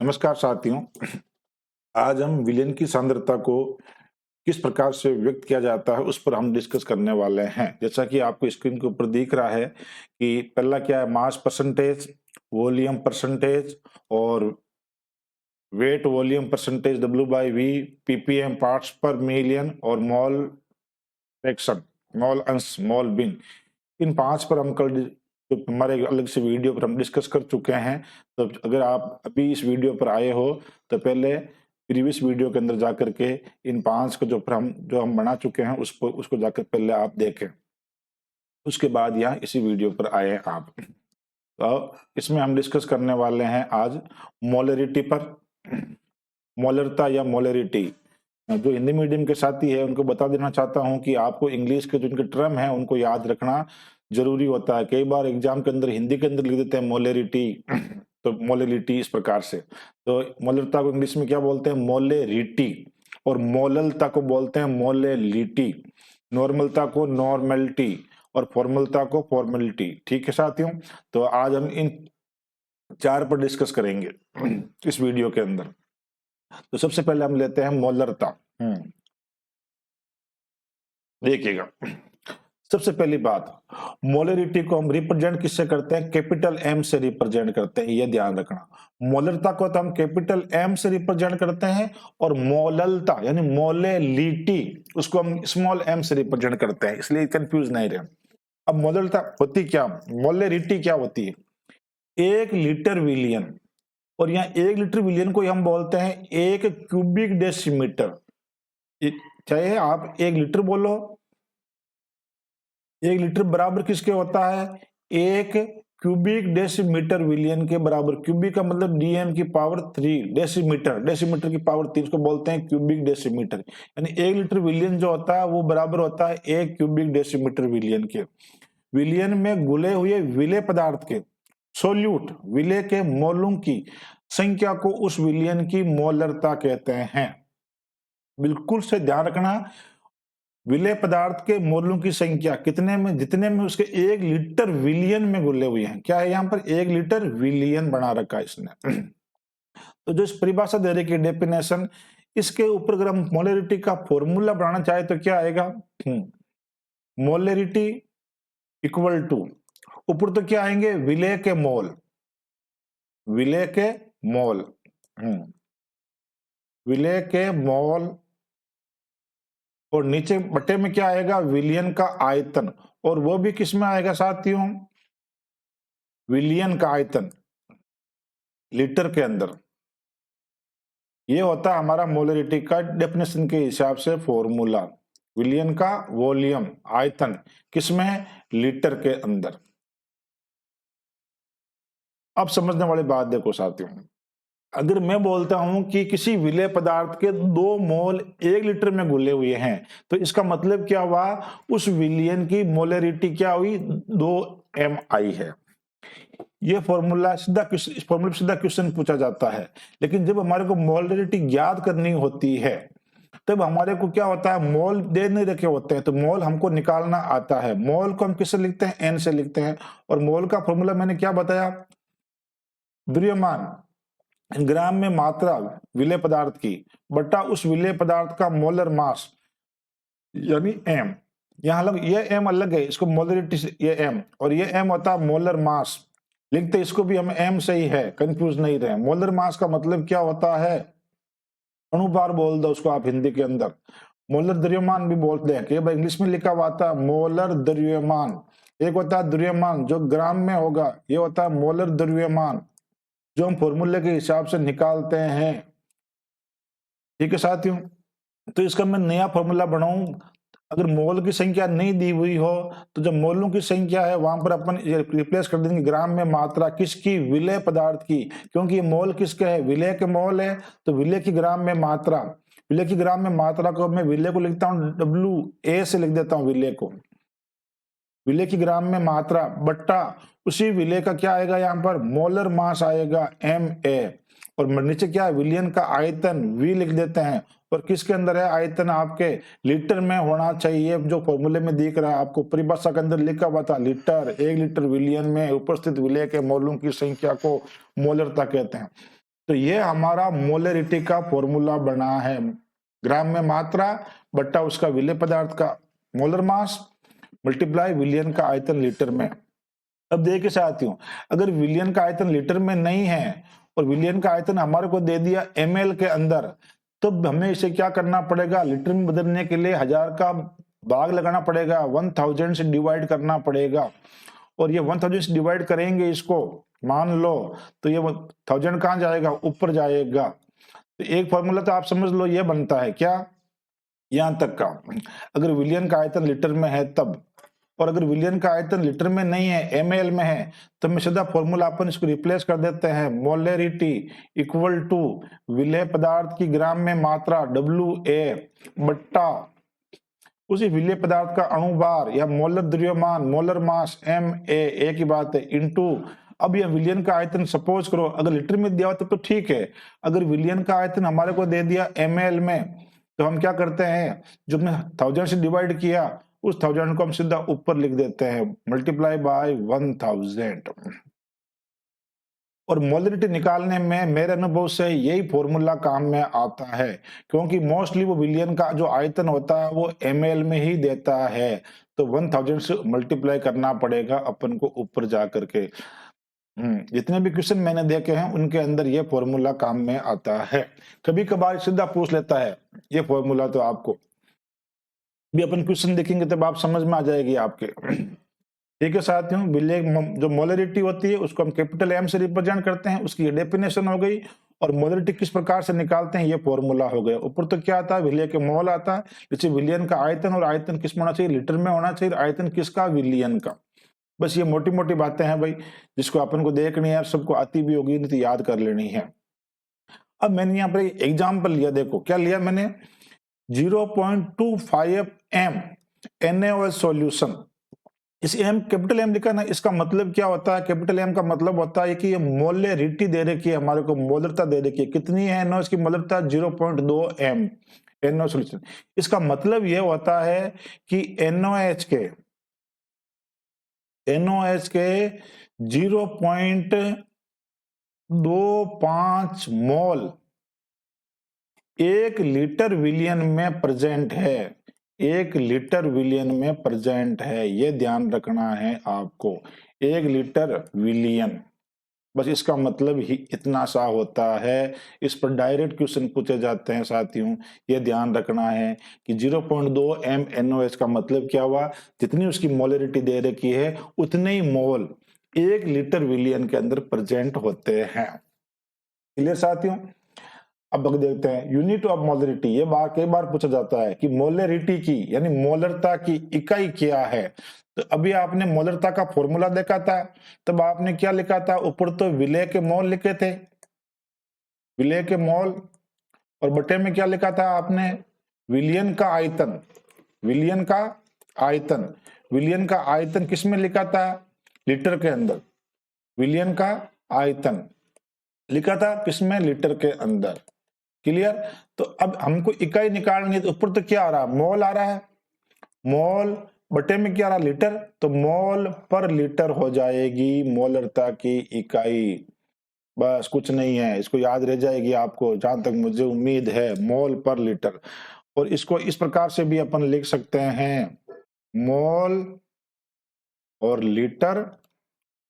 नमस्कार साथियों। आज हम विलयन की सांद्रता को किस प्रकार से व्यक्त किया जाता है उस पर हम डिस्कस करने वाले हैं। जैसा कि आपको स्क्रीन के ऊपर दिख रहा है कि पहला क्या है, मास परसेंटेज, वॉल्यूम परसेंटेज और weight volume percentage W/V, ppm parts per million और मोल फ्रैक्शन, मोल अंश, मोल बिन। इन 5 पर हम कल जो हमारे अलग से वीडियो पर हम डिस्कस कर चुके हैं। तो अगर आप अभी इस वीडियो पर आए हो तो पहले प्रीवियस वीडियो के अंदर जाकर के इन 5 को जो हम बना चुके हैं उसको जाकर पहले आप देखें। उसके बाद यहाँ इसी वीडियो पर आए आप। तो इसमें हम डिस्कस करने वाले हैं आज मोलरिटी पर। मोलरता या मोलरिटी, जो हिंदी मीडियम के साथी है उनको बता देना चाहता हूं कि आपको इंग्लिश के जो इनके टर्म है उनको याद रखना जरूरी होता है। कई बार एग्जाम के अंदर हिंदी के अंदर लिख देते हैं मोलेरिटी, तो मोलेरिटी इस प्रकार से। तो मोलरता को इंग्लिश में क्या बोलते हैं? मोलेरिटी। और मोललता को बोलते हैं मोलेलिटी। नॉर्मलता को नॉर्मलिटी और फॉर्मलता को फॉर्मलिटी। ठीक है साथियों, तो आज हम इन 4 पर डिस्कस करेंगे इस वीडियो के अंदर। तो सबसे पहले हम लेते हैं मोलरता। देखिएगा, सबसे पहली बात, मोलरिटी को हम रिप्रेजेंट किससे करते हैं? कैपिटल एम से रिप्रेजेंट करते हैं, ये ध्यान रखना। मोलरता को तो हम कैपिटल एम से रिप्रेजेंट करते हैं और मोललता यानी मोलेलिटी उसको हम स्मॉल एम से रिप्रेजेंट करते हैं, इसलिए कंफ्यूज नहीं रहे। अब मोलरता होती क्या, मोलेरिटी क्या होती है? 1 लीटर विलियन, और यहाँ 1 लीटर विलियन को हम बोलते हैं 1 क्यूबिक डेसीमीटर। चाहे आप 1 लीटर बोलो, 1 लीटर बराबर किसके होता है? 1 क्यूबिक डेसीमीटर विलियन के बराबर। क्यूबिक का मतलब डीएम की पावर 3, डेसीमीटर, डेसीमीटर की पावर 3 को बोलते हैं क्यूबिक डेसीमीटर। यानी 1 लीटर विलियन जो होता है वो बराबर होता है 1 क्यूबिक डेसीमीटर विलियन के। विलियन में घुले हुए विलेय पदार्थ के, सोल्यूट विलेय के मोलों की संख्या को उस विलियन की मोलरता कहते हैं। बिल्कुल से ध्यान रखना, विलेय पदार्थ के मोलों की संख्या कितने में, जितने में उसके 1 लीटर विलियन में घुले हुए हैं। क्या है यहाँ पर? 1 लीटर विलियन बना रखा है इसने। तो जो इस परिभाषा दे रही है डेफिनेशन, इसके ऊपर अगर हम मोलरिटी का फॉर्मूला बनाना चाहे तो क्या आएगा? मोलरिटी इक्वल टू, ऊपर तो क्या आएंगे? विलेय के मोल, विलेय के मोल, विलेय के मोल, और नीचे बटे में क्या आएगा? विलियन का आयतन। और वो भी किस में आएगा साथियों? विलियन का आयतन लीटर के अंदर। ये होता है हमारा मोलरिटी का डेफिनेशन के हिसाब से फॉर्मूला। विलियन का वॉल्यूम, आयतन किसमें? लीटर के अंदर। अब समझने वाली बात देखो साथियों, अगर मैं बोलता हूं कि किसी विलेय पदार्थ के 2 मोल 1 लीटर में घुले हुए हैं, तो इसका मतलब क्या हुआ? उस विलियन की मोलरिटी क्या हुई? 2mi है। ये फॉर्मूला सीधा, इस फॉर्मूले सीधा क्वेश्चन पूछा जाता है। लेकिन जब हमारे को मोलरिटी ज्ञात करनी होती है तब हमारे को क्या होता है? मोल दे नहीं रखे होते हैं, तो मोल हमको निकालना आता है। मोल को हम किससे लिखते हैं? एन से लिखते हैं। और मोल का फॉर्मूला मैंने क्या बताया? द्रव्यमान ग्राम में मात्रा विलेय पदार्थ की बटा उस विलेय पदार्थ का मोलर मास यानी एम। यहां अलग, ये एम अलग है, इसको मोलरिटी से ये एम, और ये एम होता है मोलर मास। लिखते इसको भी हम एम से ही है, कंफ्यूज नहीं रहे। मोलर मास का मतलब क्या होता है? अणुभार बोल दो उसको आप हिंदी के अंदर। मोलर द्रव्यमान भी बोलते हैं, कि भाई इंग्लिश में लिखा हुआ था मोलर द्रव्यमान। एक होता है द्रव्यमान जो ग्राम में होगा, ये होता है मोलर द्रव्यमान जो हम फॉर्मूले के हिसाब से निकालते हैं। ठीक है साथियों, तो इसका मैं नया फॉर्मूला बनाऊं, अगर मोल की संख्या नहीं दी हुई हो तो जो मोलों की संख्या है वहां पर अपन रिप्लेस कर देंगे ग्राम में मात्रा किसकी? विलेय पदार्थ की। क्योंकि ये मोल किसके है? विलेय के मोल है, तो विलेय की ग्राम में मात्रा, विलेय की ग्राम में मात्रा को मैं विलेय को लिखता हूं WA से लिख देता हूं, विलेय को, विलेय की ग्राम में मात्रा बट्टा उसी विलेय का क्या आएगा? यहाँ पर मोलर मास आएगा MA। और नीचे क्या है? विलियन का आयतन V लिख देते हैं। और किसके अंदर है आयतन? आपके लीटर में होना चाहिए, जो फॉर्मूले में दिख रहा है आपको, परिभाषा के अंदर लिखा हुआ था लीटर। 1 लीटर विलियन में उपस्थित विलेय के मोलों की संख्या को मोलरता कहते हैं। तो ये हमारा मोलरिटी का फॉर्मूला बना है, ग्राम में मात्रा बट्टा उसका विलेय पदार्थ का मोलर मास मल्टीप्लाई विलियन का आयतन लीटर में। अब देखिए साथियों, अगर विलियन का आयतन लीटर में नहीं है और विलियन का आयतन हमारे को दे दिया ml के अंदर, तो हमें इसे क्या करना पड़ेगा, लीटर में बदलने के लिए 1000 का भाग लगाना पड़ेगा, 1000 से डिवाइड करना पड़ेगा। और ये 1000 से डिवाइड करेंगे इसको, मान लो तो ये 1000 कहाँ जाएगा, ऊपर जाएगा। तो एक फॉर्मूला तो आप समझ लो ये बनता है क्या, यहां तक का, अगर विलियन का आयतन लीटर में है तब, और अगर विलियन का आयतन लीटर में नहीं है ml में है, तो मैं सीधा फॉर्मूला अपन इसको रिप्लेस कर देते हैं, मोलरिटी इक्वल टू विलेय पदार्थ की ग्राम में मात्रा WA बट्टा उसी विलेय पदार्थ का अणुभार या मोलर द्रव्यमान मोलर मास MA, एक ही बात है, इनटू अब ये विलियन का आयतन सपोज करो अगर लीटर में दिया हो तो ठीक है, अगर विलियन का आयतन हमारे को दे दिया ml में, तो हम क्या करते हैं, जो हमने 1000 से डिवाइड किया उस 1000 को हम सीधा ऊपर लिख देते हैं, मल्टीप्लाई बाय 1000। और मोलरिटी निकालने में मेरे अनुभव से यही फॉर्मूला काम में आता है, क्योंकि मोस्टली वो विलियन का जो आयतन होता है वो ml में ही देता है, तो 1000 से मल्टीप्लाई करना पड़ेगा अपन को ऊपर जा करके। जितने भी क्वेश्चन मैंने देखे हैं उनके अंदर ये फॉर्मूला काम में आता है। कभी कभार सीधा पूछ लेता है ये फॉर्मूला, तो आपको भी अपन क्वेश्चन देखेंगे तब आप समझ में आ जाएगी आपके। ठीक है साथियों, विलेय जो मोलरिटी होती है उसको हम कैपिटल M से रिप्रेजेंट करते हैं, उसकी डेफिनेशन हो गई, और मोलरिटी किस प्रकार से निकालते हैं ये फॉर्मूला हो गया। ऊपर तो क्या आता है, विलेय के मोल आता है, जैसे विलियन का आयतन, और आयतन किस में होना चाहिए, लीटर में होना चाहिए, आयतन किसका, विलियन का। बस ये मोटी मोटी बातें हैं भाई, जिसको अपन को देखनी है, सबको आती भी होगी, नहीं तो याद कर लेनी है। अब मैंने यहाँ पर एग्जाम्पल लिया, देखो क्या लिया मैंने, 0.25 m NaOH सॉल्यूशन। इस M कैपिटल M लिखा ना, इसका मतलब क्या होता है, कैपिटल M का मतलब होता है कि ये मोलरिटी दे रखी है, हमारे को मोलरता दे रखी है, कितनी है NaOH की मोलरता, 0.2 m NaOH सॉल्यूशन। इसका मतलब ये होता है कि NaOH के 0.25 मोल 1 लीटर विलियन में प्रेजेंट है, 1 लीटर विलियन में प्रेजेंट है, ये ध्यान रखना है आपको, 1 लीटर विलियन, बस इसका मतलब ही इतना सा होता है। इस पर डायरेक्ट क्वेश्चन पूछे जाते हैं साथियों, ये ध्यान रखना है कि 0.2 m NaOH का मतलब क्या हुआ, जितनी उसकी मोलरिटी दे रखी है उतने ही मोल 1 लीटर विलियन के अंदर प्रेजेंट होते हैं। क्लियर साथियों। अब देखते हैं यूनिट ऑफ मोलरिटी, ये बार कई बार पूछा जाता है कि मोलरिटी की यानी मोलरता की इकाई क्या है। तो अभी आपने मोलरता का फॉर्मूला देखा था, तब आपने क्या लिखा था, ऊपर तो विलेय के मोल लिखे थे, विलेय के मोल, और बटे में क्या लिखा था आपने, विलियन का आयतन, विलियन का आयतन, विलियन का आयतन किस में लिखा था, लीटर के अंदर, विलियन का आयतन लिखा था किसमें, लीटर के अंदर। क्लियर। तो अब हमको इकाई निकालनी है, तो ऊपर तो क्या आ रहा है, मोल आ रहा है, मोल बटे में क्या आ रहा, लीटर, तो मोल पर लीटर हो जाएगी मोलरता की इकाई, बस कुछ नहीं है, इसको याद रह जाएगी आपको, जहां तक मुझे उम्मीद है, मोल पर लीटर। और इसको इस प्रकार से भी अपन लिख सकते हैं, मोल और लीटर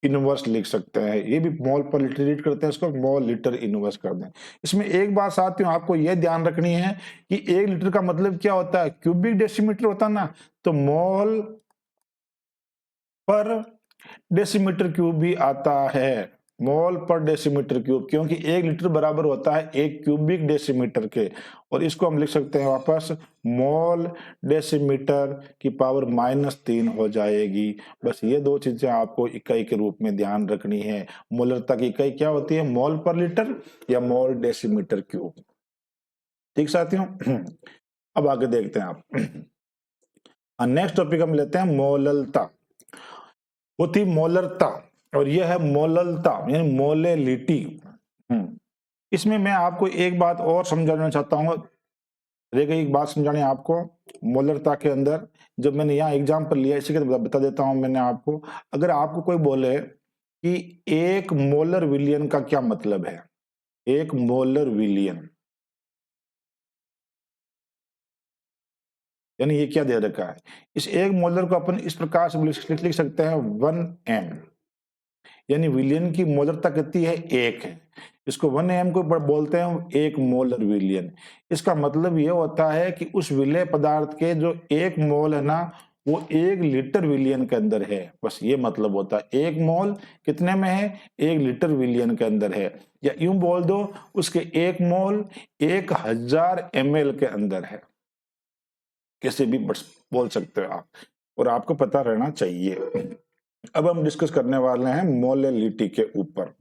इनवर्स लिख सकते हैं, ये भी मोल पर लीटर रीड करते हैं, इसको मोल लीटर इनवर्स कर दें। इसमें एक बात साथियों आपको यह ध्यान रखनी है कि 1 लीटर का मतलब क्या होता है, क्यूबिक डेसीमीटर होता है ना, तो मोल पर डेसीमीटर क्यूब भी आता है, मोल पर डेसीमीटर क्यूब, क्योंकि 1 लीटर बराबर होता है 1 क्यूबिक डेसीमीटर के, और इसको हम लिख सकते हैं वापस मोल डेसीमीटर की पावर -3 हो जाएगी। बस ये दो चीजें आपको इकाई के रूप में ध्यान रखनी है, मोलरता की इकाई क्या होती है, मोल पर लीटर या मोल डेसीमीटर क्यूब। ठीक साथियों। अब आगे देखते हैं आप, नेक्स्ट टॉपिक हम लेते हैं मोललता, वो थी मोलरता, और यह है मोललता यानी मोलेलिटी। इसमें मैं आपको एक बात और समझाना चाहता हूँ, रह गई एक बात समझानी आपको मोलरता के अंदर, जब मैंने यहाँ एग्जाम्पल लिया इसी के बता देता हूँ मैंने आपको। अगर आपको कोई बोले कि 1 मोलर विलियन का क्या मतलब है, 1 मोलर विलियन, यानी ये क्या दे रखा है, इस 1 मोलर को अपन इस प्रकार से लिख सकते हैं 1 m, यानी विलियन की मोलरता कितनी है, 1 है। इसको 1 m को बोलते हैं 1 मोलर विलियन। इसका मतलब ये होता है कि उस विलेय पदार्थ के जो 1 मोल है ना, वो 1 लीटर विलियन के अंदर है। बस ये मतलब होता है 1 मोल कितने में है, 1 लीटर विलियन के अंदर है। या यूं बोल दो, उसके 1 मोल 1000 ml के अंदर है। कैसे भी बोल सकते हो आप, और आपको पता रहना चाहिए। अब हम डिस्कस करने वाले हैं मोलेलिटी के ऊपर।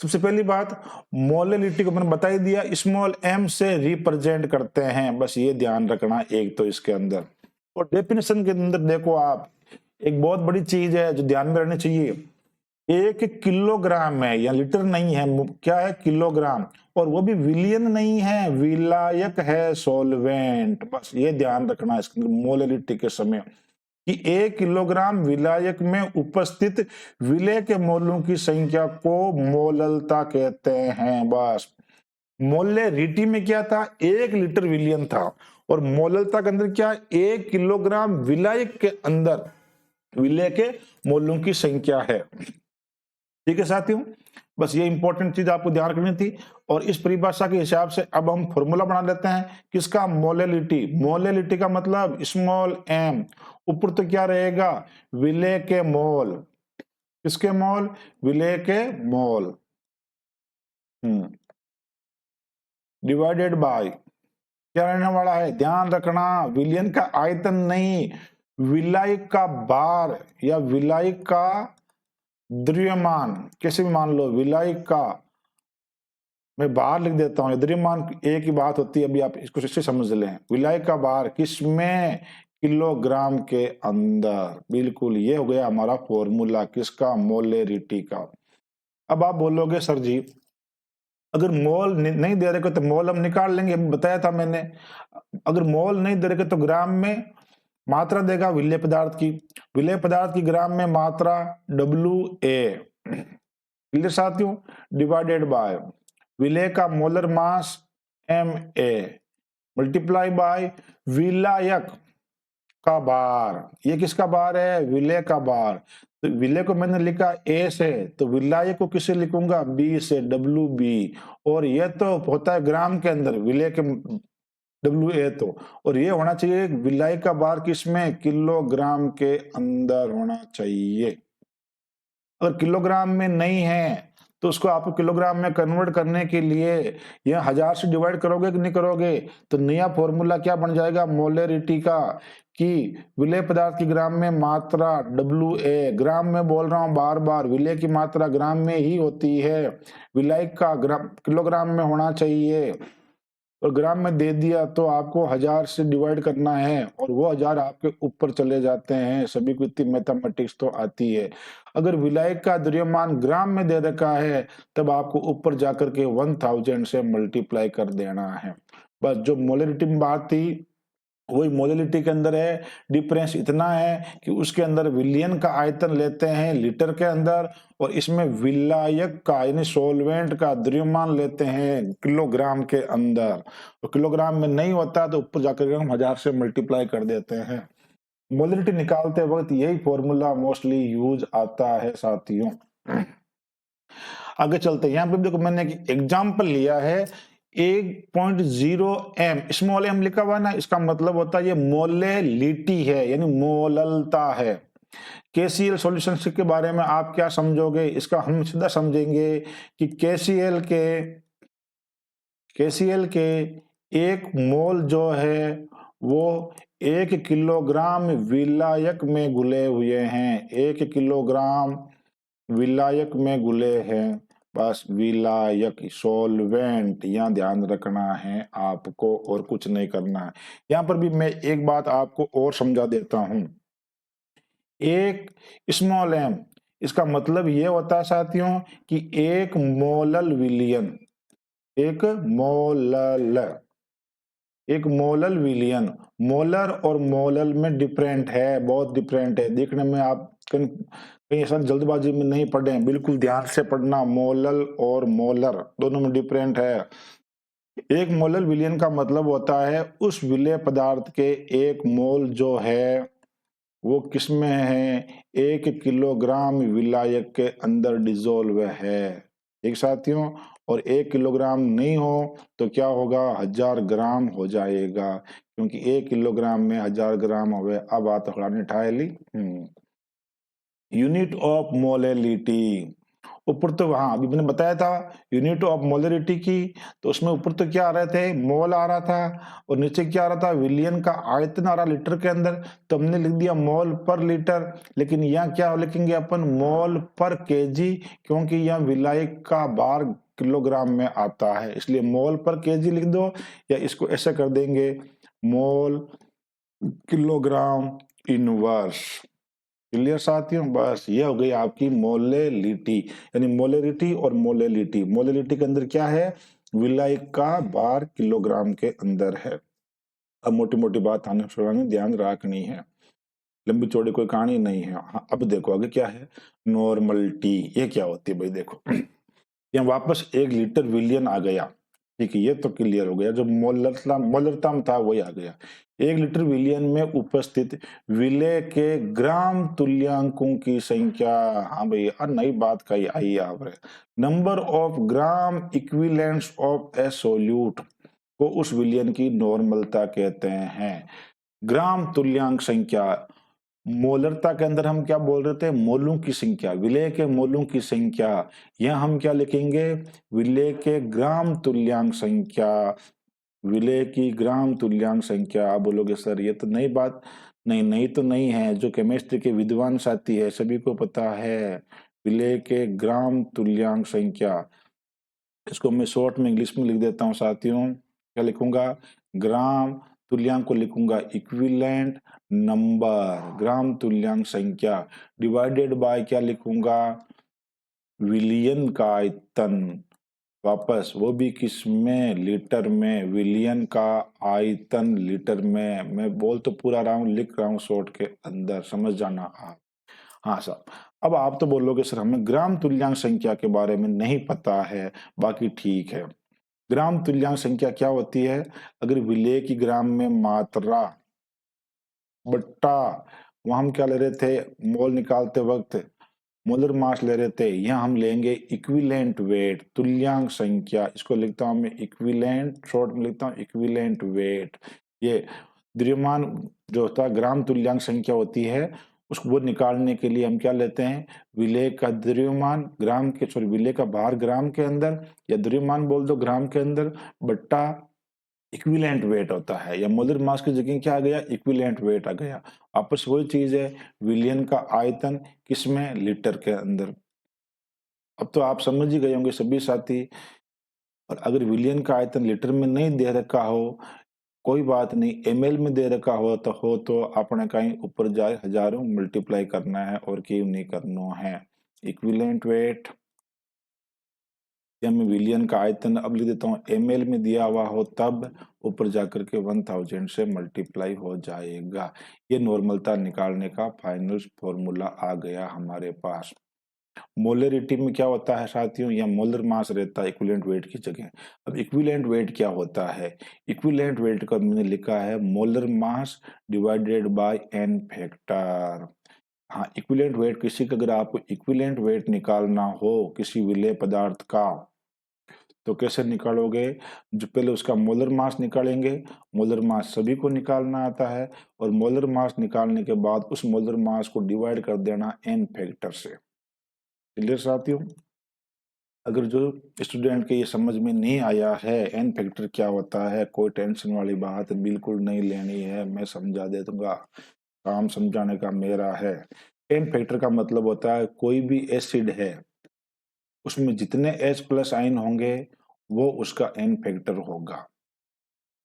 सबसे पहली बात, मोलेलिटी को मैंने बता ही दिया, स्मॉल m से रिप्रेजेंट करते हैं, बस ये ध्यान रखना एक तो इसके अंदर। और डेफिनेशन के अंदर देखो आप, एक बहुत बड़ी चीज है जो ध्यान में रहनी चाहिए, 1 किलोग्राम है या लीटर नहीं है, क्या है, किलोग्राम, और वो भी विलियन नहीं है, विलायक है, सॉल्वेंट। बस ये ध्यान रखना इसके अंदर मोलेलिटी के समय कि 1 किलोग्राम विलायक में उपस्थित विलेय के मोलों की संख्या को मोललता कहते हैं। बस मोलेरिटी में क्या था, 1 लीटर विलियन था, और मोललता के अंदर क्या, 1 किलोग्राम विलायक के अंदर विलेय के मोलों की संख्या है। ठीक है साथियों, बस ये इंपॉर्टेंट चीज आपको ध्यान रखनी थी। और इस परिभाषा के हिसाब से अब हम फॉर्मूला बना लेते हैं किसका, मोलेलिटी। मोलेलिटी का मतलब स्मॉल m, ऊपर तो क्या रहेगा, विलेय के मोल, किसके मोल, विलेय के मोल, डिवाइडेड बाय क्या रहने वाला है, ध्यान रखना, विलियन का आयतन नहीं, विलायक का भार या विलायक का द्रव्यमान, कैसे भी मान लो, विलायक का, मैं बाहर लिख देता हूं, द्रव्यमान एक ही बात होती है, अभी आप इसको इससे समझ लें। विलायक का भार किसमें, किलोग्राम के अंदर। बिल्कुल, ये हो गया हमारा फॉर्मूला किसका, मोलेरिटी का। अब आप बोलोगे सर जी अगर मोल नहीं दे रहे तो मोल हम निकाल लेंगे, बताया था मैंने। अगर मोल नहीं दे रहे तो ग्राम में मात्रा देगा विलेय पदार्थ की, विलेय पदार्थ की ग्राम में मात्रा WA, साथियों, डिवाइडेड बाय विलेय का molar mass MA, multiply bye विलायक का भार। ये किसका भार है, विलेय का भार। तो विलेय को मैंने लिखा A से, तो विलायक को किसे लिखूंगा, B से, WB। और यह तो होता है ग्राम के अंदर, विलेय के WA तो, और ये होना चाहिए विलायक का भार किसमें, किलोग्राम के अंदर होना चाहिए। अगर किलोग्राम में नहीं है तो उसको आपको किलोग्राम में कन्वर्ट करने के लिए यह 1000 से डिवाइड करोगे कि नहीं करोगे, तो नया फॉर्मूला क्या बन जाएगा मोलेरिटी का, कि विलेय पदार्थ की ग्राम में मात्रा WA, ग्राम में बोल रहा हूं बार बार, विलेय की मात्रा ग्राम में ही होती है, विलायक का किलोग्राम में होना चाहिए, और ग्राम में दे दिया तो आपको 1000 से डिवाइड करना है, और वो 1000 आपके ऊपर चले जाते हैं। सभी को इतनी मैथमेटिक्स तो आती है। अगर विलायक का द्रव्यमान ग्राम में दे रखा है तब आपको ऊपर जाकर के 1000 से मल्टीप्लाई कर देना है। बस जो मोलरिटी में बात थी वही मोलरिटी के अंदर है। डिफरेंस इतना है कि उसके अंदर विलियन का आयतन लेते हैं लीटर के अंदर, और इसमें विलायक का यानी सोलवेंट का द्रव्यमान लेते हैं किलोग्राम के अंदर। तो किलोग्राम में नहीं होता तो ऊपर जाकर हम 1000 से मल्टीप्लाई कर देते हैं। मोलरिटी निकालते वक्त यही फॉर्मूला मोस्टली यूज आता है साथियों। आगे चलते हैं, यहाँ पे देखो मैंने एक एग्जाम्पल लिया है 1.0 m, स्मॉल m लिखा हुआ ना, इसका मतलब होता है ये मोलेलिटी है यानी मोललता है। KCl सॉल्यूशन के बारे में आप क्या समझोगे, इसका हम सीधा समझेंगे कि KCl के 1 मोल जो है वो 1 किलोग्राम विलायक में घुले हुए हैं, 1 किलोग्राम विलायक में घुले हैं। बस विलायक, सॉल्वेंट, यहाँ ध्यान रखना है आपको और कुछ नहीं करना है। यहाँ पर भी मैं एक बात आपको और समझा देता हूं, एक स्मॉल m, इसका मतलब ये होता है साथियों कि 1 मोलल विलियन, 1 मोलल विलियन। मोलर और मोलल में डिफरेंट है, बहुत डिफरेंट है, देखने में आप कहीं ऐसा जल्दबाजी में नहीं पढ़े, बिल्कुल ध्यान से पढ़ना। मोलल और मोलर दोनों में डिफरेंट है। एक मोलल विलयन का मतलब होता है उस विलेय पदार्थ के एक मोल जो है वो किसमें है, 1 किलोग्राम विलायक के अंदर डिजोल्व है। एक साथियों, और 1 किलोग्राम नहीं हो तो क्या होगा, 1000 ग्राम हो जाएगा, क्योंकि 1 किलोग्राम में 1000 ग्राम हो गए। अब बात हड़ानी ठाए ली। यूनिट ऑफ मोलेलिटी, ऊपर तो हाँ अभी मैंने बताया था यूनिट ऑफ मोलरिटी की, तो उसमें ऊपर तो क्या आ रहे थे, मोल आ रहा था, और नीचे क्या आ रहा था, विलियन का आयतन आ रहा लीटर के अंदर, तो हमने लिख दिया मोल पर लीटर। लेकिन यहाँ क्या लिखेंगे अपन, मोल पर केजी, क्योंकि यहाँ विलायक का भार किलोग्राम में आता है, इसलिए मोल पर केजी लिख दो, या इसको ऐसे कर देंगे मोल किलोग्राम इनवर्स। क्लियर साथियों, बस ये हो गई आपकी मोलेलिटी, यानी मोलेरिटी और मोलेलिटी। मोलेलिटी के अंदर क्या है, विलायक का भार किलोग्राम के अंदर है। अब मोटी मोटी बात आने सुनाने ध्यान रखनी है, लंबी चौड़ी कोई कहानी नहीं है। हाँ, अब देखो आगे क्या है, नॉर्मलिटी। ये क्या होती है भाई, देखो यहाँ वापस 1 लीटर विलियन आ गया, ठीक है, ये तो क्लियर हो गया। जो मोलरता में था वही आ गया। 1 लीटर विलियन में उपस्थित विलेय के ग्राम तुल्यांकों की संख्या। हाँ भाई, नई बात कही आई यहाँ पर, number of gram equivalents of A solute को उस विलियन की नॉर्मलता कहते हैं। ग्राम तुल्यांक संख्या, मोलरता के अंदर हम क्या बोल रहे थे, मोलों की संख्या, विलेय के मोलों की संख्या। यह हम क्या लिखेंगे, विलेय के ग्राम तुल्यांक संख्या, विलेय की ग्राम तुल्यांक संख्या। आप बोलोगे सर ये तो नई बात, नहीं नई तो नहीं है, जो केमिस्ट्री के विद्वान साथी है सभी को पता है, विलेय के ग्राम तुल्यांक संख्या। इसको मैं शॉर्ट में इंग्लिश में लिख देता हूँ साथियों, क्या लिखूंगा, ग्राम तुल्यांक को लिखूंगा इक्विवेलेंट नंबर, ग्राम तुल्यांक संख्या, डिवाइडेड बाय क्या लिखूंगा, विलियन का आयतन, वापस वो भी किस में, लीटर में, विलियन का आयतन लीटर में। मैं बोल तो पूरा रहा हूँ, लिख रहा हूँ शॉर्ट के अंदर, समझ जाना आप। हाँ सर, अब आप तो बोलोगे सर हमें ग्राम तुल्यांक संख्या के बारे में नहीं पता है, बाकी ठीक है। ग्राम तुल्यांक संख्या क्या होती है, अगर विलेय की ग्राम में मात्रा बट्टा, वहां हम क्या ले रहे थे, मोल निकालते वक्त मोलर मास ले रहे थे, यहाँ हम लेंगे इक्विवेलेंट वेट, तुल्यांक संख्या। इसको लिखता हूं मैं इक्विवेलेंट, शॉर्ट में लिखता हूँ इक्विवेलेंट वेट। ये द्रव्यमान जो होता है ग्राम तुल्यांक संख्या होती है, उसको वो निकालने के लिए हम क्या लेते हैं, विलेय का द्रव्यमान ग्राम के, सॉरी विलेय का भार ग्राम के अंदर, या द्रव्यमान बोल दो ग्राम के अंदर, बट्टा इक्विवेलेंट वेट होता है, या मोलर मास की जगह क्या आ गया, इक्विवेलेंट वेट आ गया। आपस वही चीज है, विलियन का आयतन किसमें, लीटर के अंदर। अब तो आप समझ ही गए होंगे सभी साथी। और अगर विलियन का आयतन लीटर में नहीं दे रखा हो, कोई बात नहीं, एमएल में दे रखा हो तो आपने कहीं ऊपर जाए हजारों मल्टीप्लाई करना है, और क्यों नहीं करना है। इक्विवेलेंट वेट, या मैं विलियन का आयतन अब लिख देता हूँ, एमएल में दिया हुआ हो तब ऊपर जाकर के 1000 से मल्टीप्लाई हो जाएगा। ये नॉर्मलता निकालने का फाइनल फॉर्मूला आ गया हमारे पास। मोलरिटी में क्या होता है साथियों, या मोलर मास रहता है इक्विवेलेंट वेट की जगह। अब इक्विवेलेंट वेट क्या होता है, इक्विवेलेंट वेट का मैंने लिखा है molar mass divided by n factor. हाँ, इक्विवेलेंट वेट किसी का, अगर आपको इक्विवेलेंट वेट निकालना हो किसी विलेय पदार्थ का, तो कैसे निकालोगे, जो पहले उसका मोलर मास निकालेंगे, मोलर मास सभी को निकालना आता है, और मोलर मास निकालने के बाद उस मोलर मास को डिवाइड कर देना एन फैक्टर से। क्लियर साथियों, अगर जो स्टूडेंट के ये समझ में नहीं आया है एन फैक्टर क्या होता है, कोई टेंशन वाली बात बिल्कुल नहीं लेनी है, मैं समझा दे दूंगा, काम समझाने का मेरा है। एन फैक्टर का मतलब होता है कोई भी एसिड है उसमें जितने H प्लस आयन होंगे वो उसका एन फैक्टर होगा।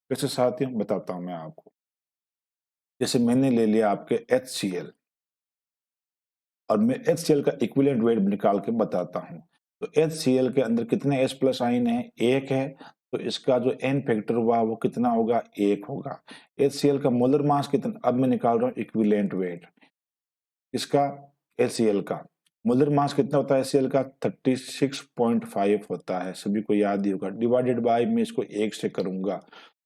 कैसे साथियों, बताता हूं मैं आपको। जैसे मैंने ले लिया आपके HCl, और मैं HCl का इक्विवेलेंट वेट निकाल के बताता हूं। तो HCl के अंदर कितने H प्लस आयन है, 1 है, तो इसका जो एन फैक्टर हुआ वो कितना होगा, 1 होगा। HCl का मोलर मास कितना, अब मैं निकाल रहा हूँ इक्विवेलेंट वेट इसका, HCl का मोलर मास कितना होता है HCl का 36.5 होता है, सभी को याद ही होगा। डिवाइडेड बाय मैं इसको 1 से करूंगा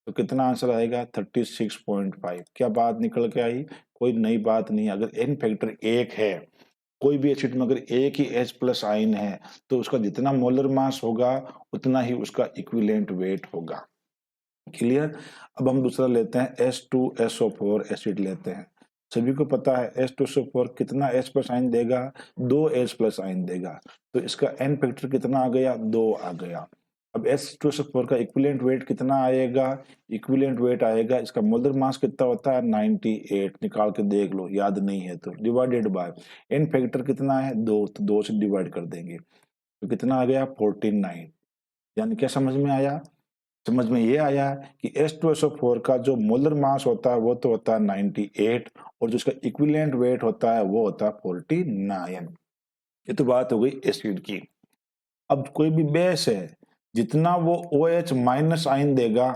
तो कितना आंसर आएगा 36.5। क्या बात निकल के आई? कोई नई बात नहीं। अगर n फैक्टर 1 है, कोई भी एसिड में अगर एक ही H प्लस आयन है तो उसका जितना मोलर मास होगा उतना ही उसका इक्विवेलेंट वेट होगा। क्लियर? अब हम दूसरा लेते हैं H2SO4 एसिड लेते हैं। सभी को पता है H2SO4 कितना H प्लस आयन देगा? 2 H प्लस आयन देगा। तो इसका n फैक्टर कितना आ गया? 2 आ गया। अब H2SO4 का इक्विवेलेंट वेट कितना आएगा? इक्विवेलेंट वेट आएगा, इसका मोलर मास कितना होता है? 98। निकाल के देख लो, याद नहीं है तो डिवाइडेड बाय n फैक्टर कितना है? 2, तो 2 से डिवाइड कर देंगे तो कितना आ गया? 49। यानी क्या समझ में आया? समझ में ये आया कि H2SO4 का जो मोलर मास होता है वो तो होता है 98 और जो उसका इक्विवेलेंट वेट होता है वो होता है 49। ये तो बात हो गई एसिड की। अब कोई भी बेस है, जितना वो OH माइनस आयन देगा,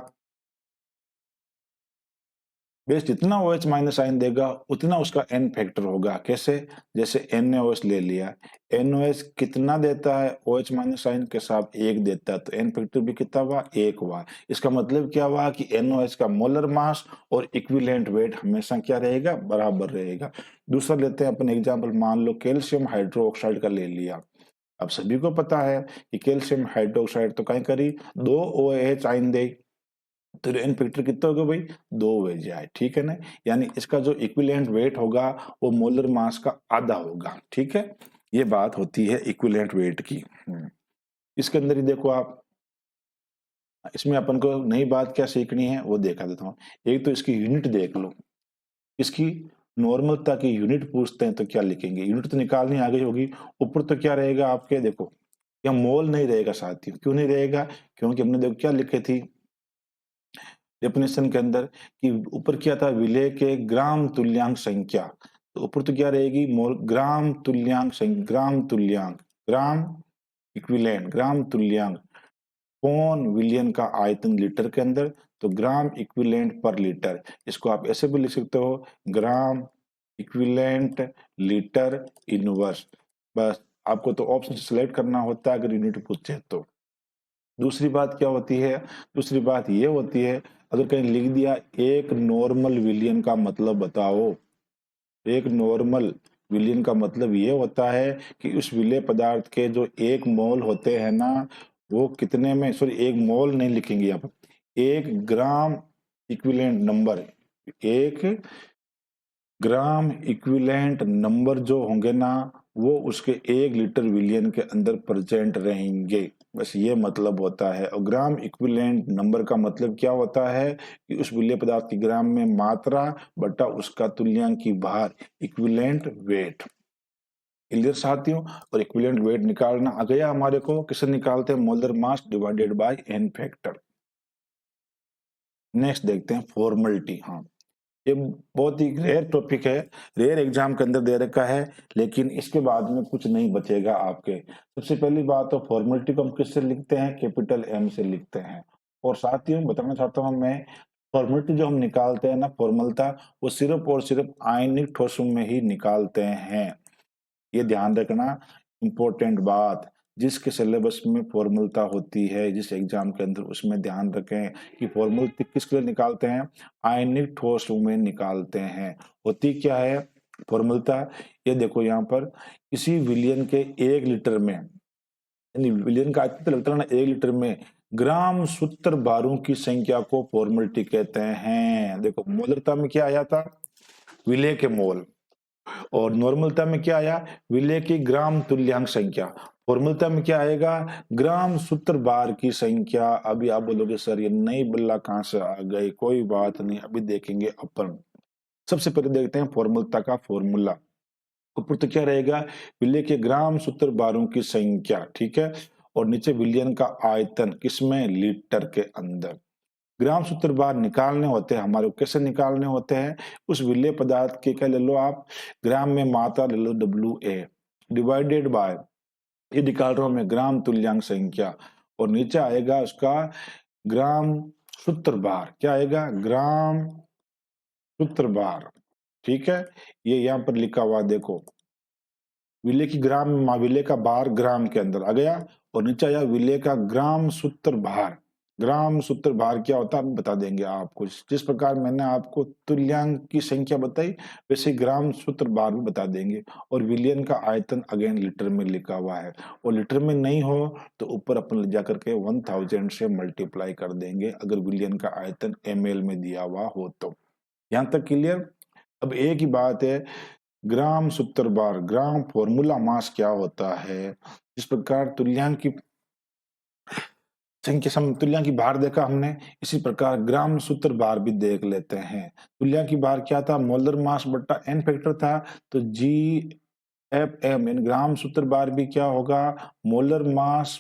बेस जितना OH माइनस आयन देगा उतना उसका n फैक्टर होगा। कैसे? जैसे NaOH ले लिया, NaOH कितना देता है? OH माइनस आयन के साथ 1 देता है, तो n फैक्टर भी कितना हुआ? 1 हुआ। इसका मतलब क्या हुआ कि NaOH का मोलर मास और इक्विवेलेंट वेट हमेशा क्या रहेगा? बराबर रहेगा। दूसरा लेते हैं अपन एग्जाम्पल, मान लो कैल्शियम हाइड्रोक्साइड का ले लिया। अब सभी को पता है कि कैल्शियम हाइड्रोक्साइड तो कहीं करी 2 OH आयन दे, तो एन फैक्टर कितना होगा भाई? 2 हो जाए, ठीक है ना? यानी इसका जो इक्विवेलेंट वेट होगा वो मोलर मास का आधा होगा, ठीक है? ये बात होती है इक्विवेलेंट वेट की। इसके अंदर ही देखो आप, इसमें अपन को नई बात क्या सीखनी है वो देखा देता हूँ। एक तो इसकी यूनिट देख लो, इसकी नॉर्मलता की यूनिट पूछते हैं तो क्या लिखेंगे? यूनिट तो निकालनी आ गई होगी। ऊपर तो क्या रहेगा आपके? देखो यहाँ मोल नहीं रहेगा साथियों। क्यों नहीं रहेगा? क्योंकि हमने देखो क्या लिखे थी डेफिनेशन के अंदर कि ऊपर क्या था? विलेय के ग्राम तुल्यांक संख्या। तो ऊपर तो क्या रहेगी? मोल ग्राम तुल्यांक संख्या, ग्राम तुल्यांक, ग्राम इक्विवेलेंट, ग्राम तुल्यांक पौन विलियन का आयतन लीटर के अंदर, तो ग्राम इक्विवेलेंट पर लीटर। इसको आप ऐसे भी लिख सकते हो, ग्राम इक्विवेलेंट लीटर इनवर्स। बस आपको तो ऑप्शन सेलेक्ट करना होता है अगर यूनिट पूछे तो। दूसरी बात क्या होती है? दूसरी बात ये होती है, अगर कहीं लिख दिया एक नॉर्मल विलियन का मतलब बताओ। एक नॉर्मल विलियन का मतलब ये होता है कि उस विलेय पदार्थ के जो 1 मोल होते हैं ना, वो कितने में, सॉरी 1 मोल नहीं लिखेंगे यहाँ पर, 1 gram equivalent number, 1 gram equivalent number जो होंगे ना वो उसके 1 लीटर विलियन के अंदर प्रेजेंट रहेंगे। बस ये मतलब होता है। और ग्राम इक्विवेलेंट नंबर का मतलब क्या होता है कि उस विलेय पदार्थ की ग्राम में मात्रा बटा उसका तुल्यांकी भार, इक्विवेलेंट वेट। क्लियर साथियों? और इक्विवेलेंट वेट निकालना आ गया हमारे को। किसे निकालते हैं? Molar mass divided by n factor. Next देखते हैं फॉर्मलिटी। हाँ, ये बहुत ही रेयर टॉपिक है, रेयर एग्जाम के अंदर दे रखा है, लेकिन इसके बाद में कुछ नहीं बचेगा आपके। सबसे पहली बात तो फॉर्मेलिटी को हम किससे लिखते हैं? कैपिटल M से लिखते हैं। और साथ ही बताना चाहता हूं मैं, फॉर्मेलिटी जो हम निकालते हैं ना, फॉर्मलता, वो सिर्फ और सिर्फ आयनिक ठोसों में ही निकालते हैं। ये ध्यान रखना, इम्पोर्टेंट बात। जिसके सिलेबस में फॉर्मूलता होती है जिस एग्जाम के अंदर, उसमें ध्यान रखें कि फॉर्मूला किसके लिए निकालते हैं? आयनिक ठोस में निकालते हैं। होती क्या है फॉर्मूलता? ये देखो यहाँ पर, किसी विलियन के 1 लीटर में, यानी विलियन का कितना लगता है ना 1 लीटर में, ग्राम सूत्र बारों की संख्या को फॉर्मलिटी कहते हैं। देखो मोलरता में क्या आया था? विलेय के मोल। और नॉर्मलता में क्या आया? विलेय की ग्राम तुल्यांक संख्या। फॉर्मूलता में क्या आएगा? ग्राम सूत्र बार की संख्या। अभी आप बोलोगे सर ये नई बल्ला कहां से आ गई? कोई बात नहीं, अभी देखेंगे अपन। सबसे पहले देखते हैं फॉर्मूलता का फॉर्मूला। ऊपर तो क्या रहेगा? विलेय के ग्राम सूत्र बारों की संख्या, ठीक है। और नीचे विलियन का आयतन, किसमें? लीटर के अंदर। ग्राम सूत्र बार निकालने होते हैं हमारे को। कैसे निकालने होते हैं? उस विलेय पदार्थ के क्या ले लो आप? ग्राम में मात्रा ले लो WA, डिवाइडेड बाय, ये निकाल रहा हूं मैं, ग्राम तुल्यांक संख्या। और नीचे आएगा उसका ग्राम सूत्र बार। क्या आएगा? ग्राम सूत्र बार, ठीक है। ये यहाँ पर लिखा हुआ देखो, विलेय की ग्राम में विलेय का भार ग्राम के अंदर आ गया और नीचे आया विलेय का ग्राम सूत्र भार। ग्राम सूत्र भार क्या होता है बता देंगे आपको। जिस प्रकार मैंने आपको तुल्यांक की संख्या बताई वैसे ग्राम सूत्र भार भी बता देंगे। और विलियन का आयतन अगेन लीटर में लिखा हुआ है और लीटर में नहीं हो तो ऊपर अपन ले जाकर के 1000 से मल्टीप्लाई कर देंगे अगर विलियन का आयतन ml में दिया हुआ हो तो। यहां तक क्लियर। अब एक ही बात है, ग्राम सूत्र भार ग्राम फॉर्मूला मास क्या होता है। जिस प्रकार तुल्यांक की संख्या समतुल्यांक की भार देखा हमने, इसी प्रकार ग्राम सूत्र भार भी देख लेते हैं। तुल्यांक की भार क्या था, मोलर मास बट्टा एन फैक्टर था, तो जी एफ एम यानी ग्राम सूत्र भार भी क्या होगा, molar mass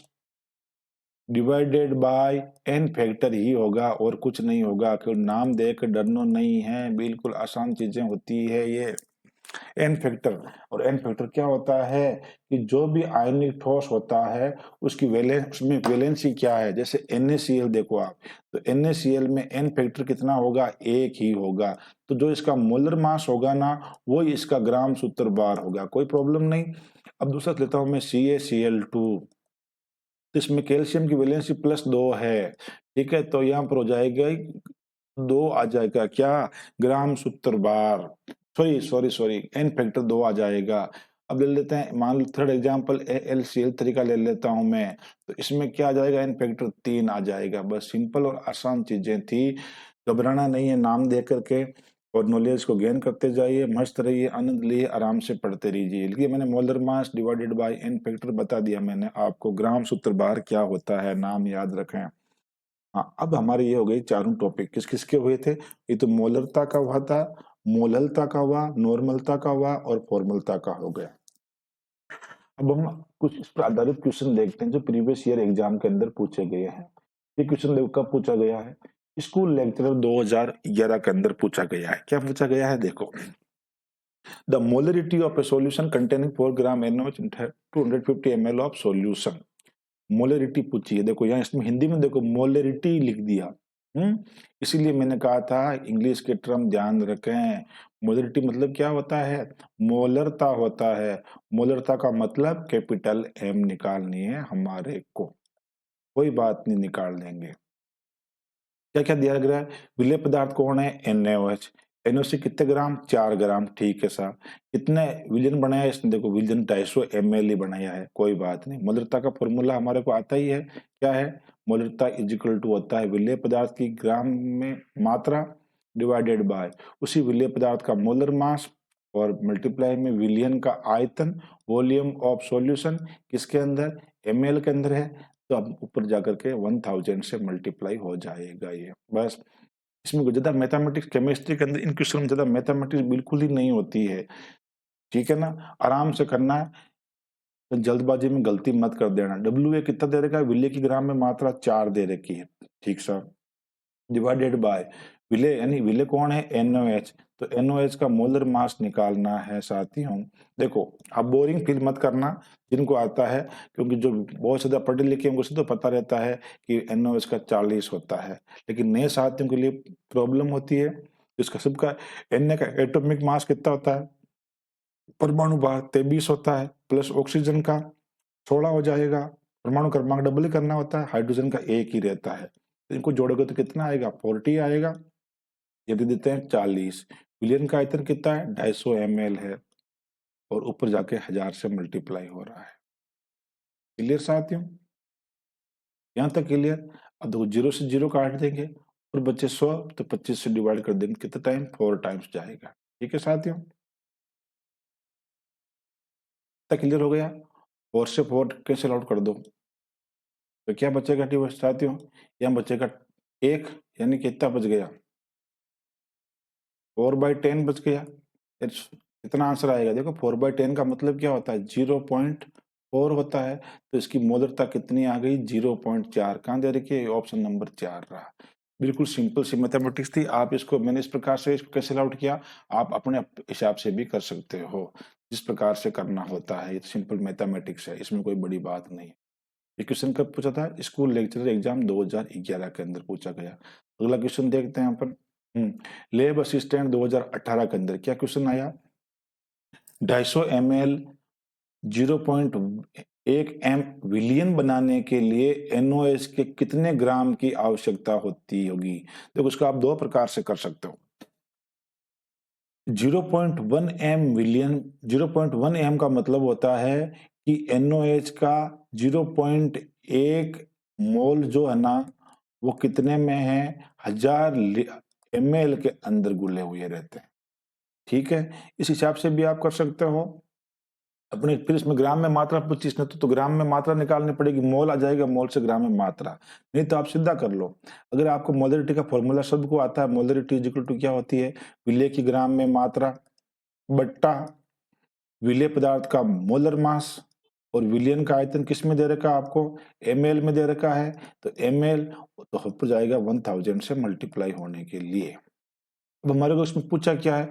divided by n factor ही होगा और कुछ नहीं होगा। क्यों नाम देकर डरना नहीं है, बिल्कुल आसान चीजें होती है ये। एन फैक्टर, और एन फैक्टर क्या होता है कि जो भी आयनिक ठोस होता है उसकी वैलेंस, उसमें वैलेंसी क्या है। जैसे NaCl देखो आप, तो NaCl में एन फैक्टर कितना होगा, एक ही होगा। तो जो इसका मोलर मास होगा ना, वो इसका ग्राम सूत्र भार होगा, कोई प्रॉब्लम नहीं। अब दूसरा लेता हूं मैं CaCl2, तो इसमें कैल्शियम की वैलेंसी +2 है, ठीक है। तो यहाँ पर हो जाएगा 2 आ जाएगा क्या, ग्राम सूत्र भार, sorry sorry sorry n factor 2 आ जाएगा। अब ले लेते हैं, मान लो थर्ड एग्जांपल AlCl3 का ले लेता हूं मैं, तो इसमें क्या आ जाएगा, एन फैक्टर 3 आ जाएगा। बस सिंपल और आसान चीजें थी, घबराना नहीं है, नाम दे करके और नॉलेज को गेन करते जाइए, मस्त रहिए, आनंद लिए, आराम से पढ़ते रहिए। इसलिए मैंने molar mass divided by n factor बता दिया मैंने आपको। ग्राम सूत्र भार क्या होता है, नाम याद रखें। हाँ, अब हमारे ये हो गई चारों टॉपिक, किस किस के हुए थे। ये तो मोलरता का हुआ था, मोललता का हुआ, नॉर्मलता का हुआ और फॉर्मलता का हो गया। अब हम कुछ इस पर आधारित क्वेश्चन देखते हैं जो प्रीवियस ईयर एग्जाम के अंदर पूछे गए हैं। ये क्वेश्चन देखो कब पूछा गया है, स्कूल लेक्चरर 2011 के अंदर पूछा गया है। क्या पूछा गया है देखो, the molarity of a solution containing 4 gram NaOH 250 ml of solution. Molarity पूछी है, देखो यहाँ इसमें हिंदी में देखो मोलरिटी लिख दिया। इसीलिए मैंने कहा था इंग्लिश के टर्म ध्यान रखें। मोलरिटी मतलब क्या होता है, मोलरता होता है। मोलरता का मतलब कैपिटल M निकालनी है हमारे को, कोई बात नहीं, निकाल लेंगे। क्या क्या दिया गया है, विलेय पदार्थ कौन है, NaOH। NaOH कितने ग्राम, 4 ग्राम, ठीक है साहब। कितने विलयन बनाया इसने, देखो विलयन 250 ml ही बनाया है, कोई बात नहीं। मोलरता का फॉर्मूला हमारे को आता ही है, क्या है, मोलरता इज इक्वल टू होता है विलेय पदार्थ की ग्राम में मात्रा डिवाइडेड बाय उसी विलेय पदार्थ का मोलर मास और मल्टीप्लाई में विलियन का आयतन, वॉल्यूम ऑफ सॉल्यूशन किसके अंदर, ml के अंदर है, तो अब ऊपर जाकर के 1000 से मल्टीप्लाई हो जाएगा ये, बस। इसमें ज्यादा मैथमेटिक्स, केमिस्ट्री के अंदर इन क्वेश्चन में ज्यादा मैथमेटिक्स बिल्कुल ही नहीं होती है, ठीक है ना, आराम से करना है, तो जल्दबाजी में गलती मत कर देना। WA कितना दे रखा है, विलेय की ग्राम में मात्रा 4 दे रखी है, ठीक सर, डिवाइडेड बाय विलेय, यानी विलेय कौन है, NaOH, तो NaOH का मोलर मास निकालना है साथियों। देखो अब बोरिंग फील मत करना, जिनको आता है, क्योंकि जो बहुत ज्यादा पढ़े लिखे हैं उसे तो पता रहता है कि NaOH का 40 होता है, लेकिन नए साथियों के लिए प्रॉब्लम होती है। इसका सबका Na का एटॉमिक मास कितना होता है, परमाणु भार 23 होता है, प्लस ऑक्सीजन का 16 हो जाएगा, परमाणु क्रमांक डबल ही करना होता है, हाइड्रोजन का एक ही रहता है, तो इनको जोड़ोगे तो कितना आएगा, 40 आएगा। यदि देते हैं 40, विलियन का आयतन कितना है, 250 ml है, और ऊपर जाके 1000 से मल्टीप्लाई हो रहा है। क्लियर साथियों, यहाँ तक क्लियर। अब देखो 0 से 0 काट देंगे और बच्चे 100, तो 25 से डिवाइड कर देंगे, कितना टाइम, 4 टाइम्स जाएगा, ठीक है साथियों, तक क्लियर हो गया। 4 से 4 कैंसिल आउट कर दो, तो क्या बचेगा साथियों, यहाँ बचेगा 1, यानी कितना बच गया, 4/10 बच गया। कितना आंसर आएगा, देखो 4/10 का मतलब क्या होता है, 0.4 होता है, तो इसकी मोलरता कितनी आ गई, 0.4। कहाँ दे रखी है, ऑप्शन नंबर 4 रहा। बिल्कुल सिंपल सी मैथमेटिक्स थी, आप इसको, मैंने इस प्रकार से इसको कैंसिल आउट किया, आप अपने हिसाब से भी कर सकते हो, जिस प्रकार से करना होता है, ये सिंपल मैथमेटिक्स है, इसमें कोई बड़ी बात नहीं। ये क्वेश्चन कब पूछा था, स्कूल लेक्चरर एग्जाम 2011 के अंदर पूछा गया। अगला क्वेश्चन देखते हैं यहाँ पर, लैब असिस्टेंट 2018 के अंदर क्या क्वेश्चन आया, 250 ml 0.1 एम विलियन बनाने के लिए NOH के कितने ग्राम की आवश्यकता होती होगी? देखो उसको आप दो प्रकार से कर सकते हो। 0.1 एम विलियन 0.1 एम का मतलब होता है कि NOH का 0.1 मोल जो है ना वो कितने में है, 1000 ml के अंदर घुले हुए रहते हैं। ठीक है, इस हिसाब से भी आप कर सकते हो अपने। फिर इसमें ग्राम में मात्रा पूछी इसने तो ग्राम में मात्रा निकालनी पड़ेगी, मोल आ जाएगा, मोल से ग्राम में मात्रा। नहीं तो आप सीधा कर लो। अगर आपको मोलरिटी का फॉर्मूला शब्द को आता है, मोलरिटी इज इक्वल टू क्या होती है, विलेय की ग्राम में मात्रा बट्टा विलेय पदार्थ का मोलर मास, और विलियन का आयतन किस में दे रखा है आपको, ml में दे रखा है, तो ml तो हो जाएगा 1000 से मल्टीप्लाई होने के लिए। अब हमारे को इसमें पूछा क्या है,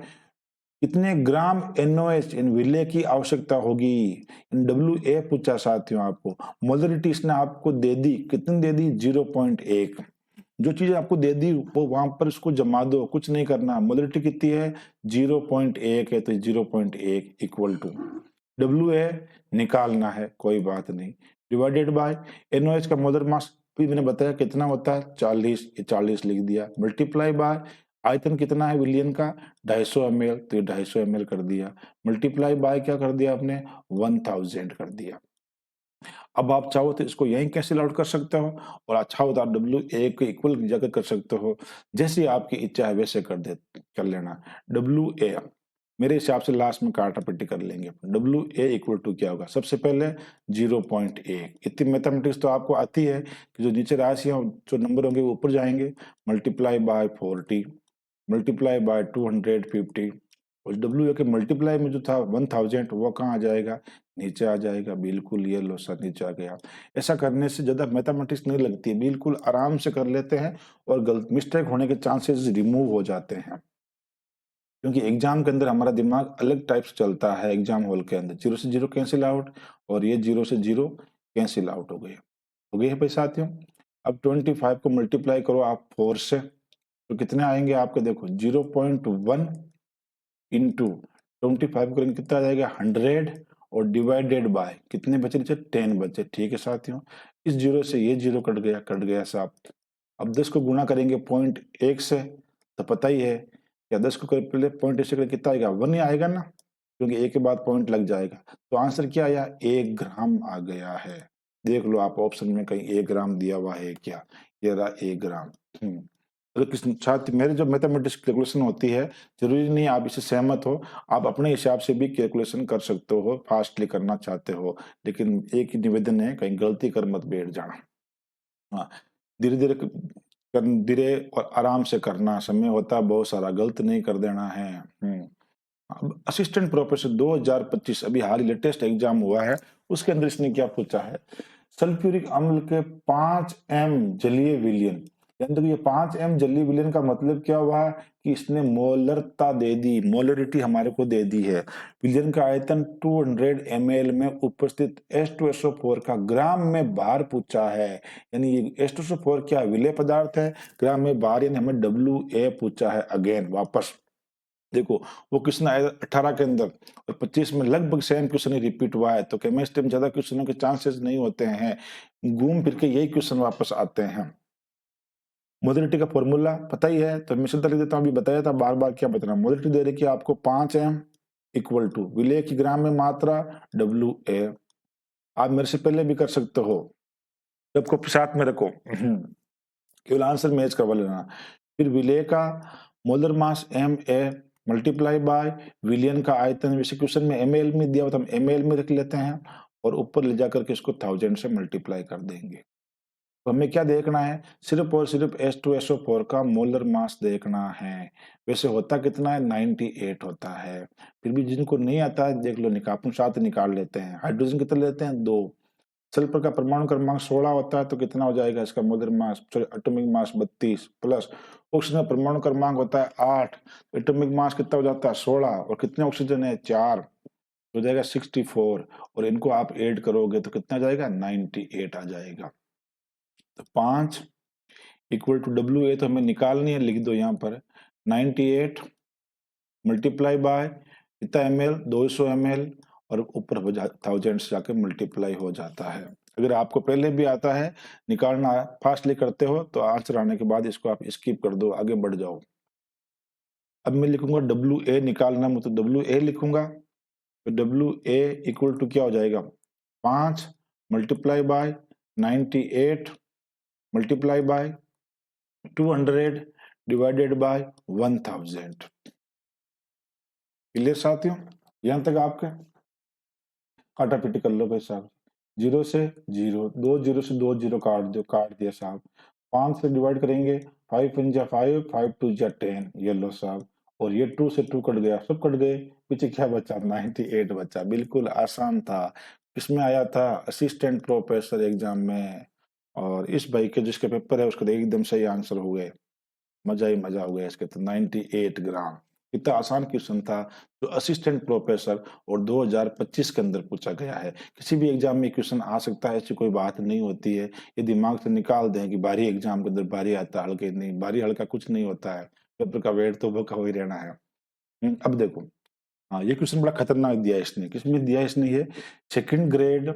कितने ग्राम NOH इन विलेय की आवश्यकता होगी, इन WA पूछा साथियों आपको। मोलरिटी इसने आपको दे दी, कितनी दे दी, 0.1। जो चीज आपको दे दी वो वहां पर इसको जमा दो, कुछ नहीं करना। मोलरिटी कितनी है, 0.1 है, तो 0.1 इक्वल टू WA निकालना है, कोई बात नहीं, डिवाइडेड बाय NOH का मोलर मास भी मैंने बताया कितना होता है, 40, ये 40 लिख दिया, मल्टीप्लाई बाय आयतन कितना है विलियन का, 250 ml, तो ये 250 ml कर दिया, मल्टीप्लाई बाय क्या कर दिया आपने, 1000 कर दिया। अब आप चाहो तो इसको यहीं कैंसिल आउट कर सकते हो, और अच्छा हो तो आप WA को इक्वल जगह कर सकते हो, जैसी आपकी इच्छा है वैसे कर लेना। WA मेरे हिसाब से लास्ट में काटा पट्टी कर लेंगे। WA इक्वल टू क्या होगा, सबसे पहले 0.1, इतनी मैथमेटिक्स तो आपको आती है कि जो नीचे राशियां जो नंबर होंगे वो ऊपर जाएंगे, मल्टीप्लाई बाय 40, मल्टीप्लाई बाय 250, और WA के मल्टीप्लाई में जो था 1000 वो कहाँ आ जाएगा, नीचे आ जाएगा, बिल्कुल ये लो सर नीचे आ गया। ऐसा करने से ज्यादा मैथमेटिक्स नहीं लगती है, बिल्कुल आराम से कर लेते हैं, और गलत मिस्टेक होने के चांसेस रिमूव हो जाते हैं, क्योंकि एग्जाम के अंदर हमारा दिमाग अलग टाइप से चलता है। एग्जाम हॉल के अंदर 0 से 0 कैंसिल आउट, और ये 0 से 0 कैंसिल आउट हो गए भाई साथियों। अब 25 को मल्टीप्लाई करो आप 4 से, तो कितने आएंगे आपके, देखो 0.1 इंटू 25 करेंगे कितना आ जाएगा, 100, और डिवाइडेड बाय कितने बचे, 10 बचे। ठीक है साथियों, इस 0 से ये 0 कट गया साहब। अब 10 को गुणा करेंगे 0.1 से, तो पता ही है क्या, 10 को पहले 0.1 से कितना आएगा, 1 ही आएगा ना, क्योंकि एक के बाद पॉइंट लग जाएगा। तो आंसर क्या आया, 1 ग्राम आ गया है। देख लो आप ऑप्शन में कहीं 1 ग्राम दिया हुआ है क्या, ये रहा 1 ग्राम। अगर किसी छात्र, मेरे जो मैथमेटिक्स कैलकुलेशन होती है, जरूरी नहीं आप इससे सहमत हो, आप अपने हिसाब से भी कैलकुलेशन कर सकते हो, फास्टली करना चाहते हो, लेकिन एक ही निवेदन है, कहीं गलती कर मत बैठ जाना। हाँ, धीरे धीरे धीरे और आराम से करना, समय होता है बहुत सारा, गलत नहीं कर देना है। अब असिस्टेंट प्रोफेसर 2025 अभी हाल ही लेटेस्ट एग्जाम हुआ है, उसके अंदर इसने क्या पूछा है, सल्फ्यूरिक अम्ल के 5 एम जलीय विलयन, यानी ये 5 एम जलीय विलयन का मतलब क्या हुआ कि इसने मोलरता दे दी, मोलरिटी हमारे को दे दी है। विलयन का आयतन 200 ml में उपस्थित H2SO4 का ग्राम में भार पूछा है, यानी ये H2SO4 क्या विलेय पदार्थ है, ग्राम में भार, यानी हमें WA पूछा है। अगेन वापस देखो, वो क्वेश्चन आया 18 के अंदर, और 25 में लगभग सेम क्वेश्चन ही रिपीट हुआ है, तो केमिस्ट्री में ज्यादा क्वेश्चनों के चांसेस नहीं होते हैं, घूम फिर के यही क्वेश्चन वापस आते हैं। मोलरिटी का फॉर्मूला पता ही है, तो मैं सीधा लिख देता हूँ, अभी बताया था, बार बार क्या बताना। मोलरिटी दे रही है आपको 5 एम इक्वल टू विलेय की ग्राम में मात्रा WA। आप मेरे से पहले भी कर सकते हो, सबको साथ में रखो, केवल आंसर मैच करवा लेना। फिर विलेय का molar mass MA multiply by विलियन का आयतन, वैसे क्वेश्चन में ml में दिया हुआ, तो हम ml में रख लेते हैं, और ऊपर ले जाकर के इसको 1000 से मल्टीप्लाई कर देंगे। तो हमें क्या देखना है, सिर्फ और सिर्फ H2SO4 का मोलर मास देखना है। वैसे होता कितना है, 98 होता है। फिर भी जिनको नहीं आता है देख लो, अपन साथ निकाल लेते हैं। हाइड्रोजन कितना लेते हैं, 2। सल्फर का परमाणु क्रमांक 16 होता है, तो कितना हो जाएगा इसका molar mass, atomic mass 32, plus oxygen का परमाणु क्रमांक होता है 8, एटॉमिक मास कितना हो जाता है 16, और कितने ऑक्सीजन है 4, हो जाएगा 64, और इनको आप ऐड करोगे तो कितना जाएगा, 98 आ जाएगा। तो 5 इक्वल टू WA तो हमें निकालनी है, लिख दो यहाँ पर 98 मल्टीप्लाई बाय कितना ml, 200 ml, और ऊपर 1000 से जाके मल्टीप्लाई हो जाता है। अगर आपको पहले भी आता है निकालना फास्टली करते हो तो आंसर आने के बाद इसको आप स्किप कर दो, आगे बढ़ जाओ। अब मैं लिखूंगा WA निकालना, मतलब WA लिखूंगा तो WA इक्वल टू क्या हो जाएगा 5 multiply by 98 multiply by 200 divided by 1000। Clear साथियों, यहां तक आपके काटा पीटी कर लो भाई साहब। 0 से 0, 2 0 से 2 0 काट दो, काट दिया साहब। 5 से डिवाइड करेंगे, 5 1 जा 5, 5 2 जा 10, ये लो साहब। और ये 2 से 2 कट गया, सब कट गए, पीछे क्या बचा 98 बचा। बिल्कुल आसान था। किसमें आया था असिस्टेंट प्रोफेसर एग्जाम में, और इस भाई के जिसके पेपर है उसका एकदम सही आंसर हो गए। मजा ही मजा हो गया इसके तो। 98 ग्राम, इतना आसान क्वेश्चन था जो असिस्टेंट प्रोफेसर और 2025 के अंदर पूछा गया है। किसी भी एग्जाम में क्वेश्चन आ सकता है, ऐसी कोई बात नहीं होती है। ये दिमाग से निकाल दें कि भारी एग्जाम के अंदर भारी आता है, हल्के नहीं, भारी हल्का कुछ नहीं होता है। पेपर का वेट तो वो का हो ही रहना है। अब देखो, हाँ ये क्वेश्चन बड़ा खतरनाक दिया है इसने। किसमें दिया इसने ये? सेकंड ग्रेड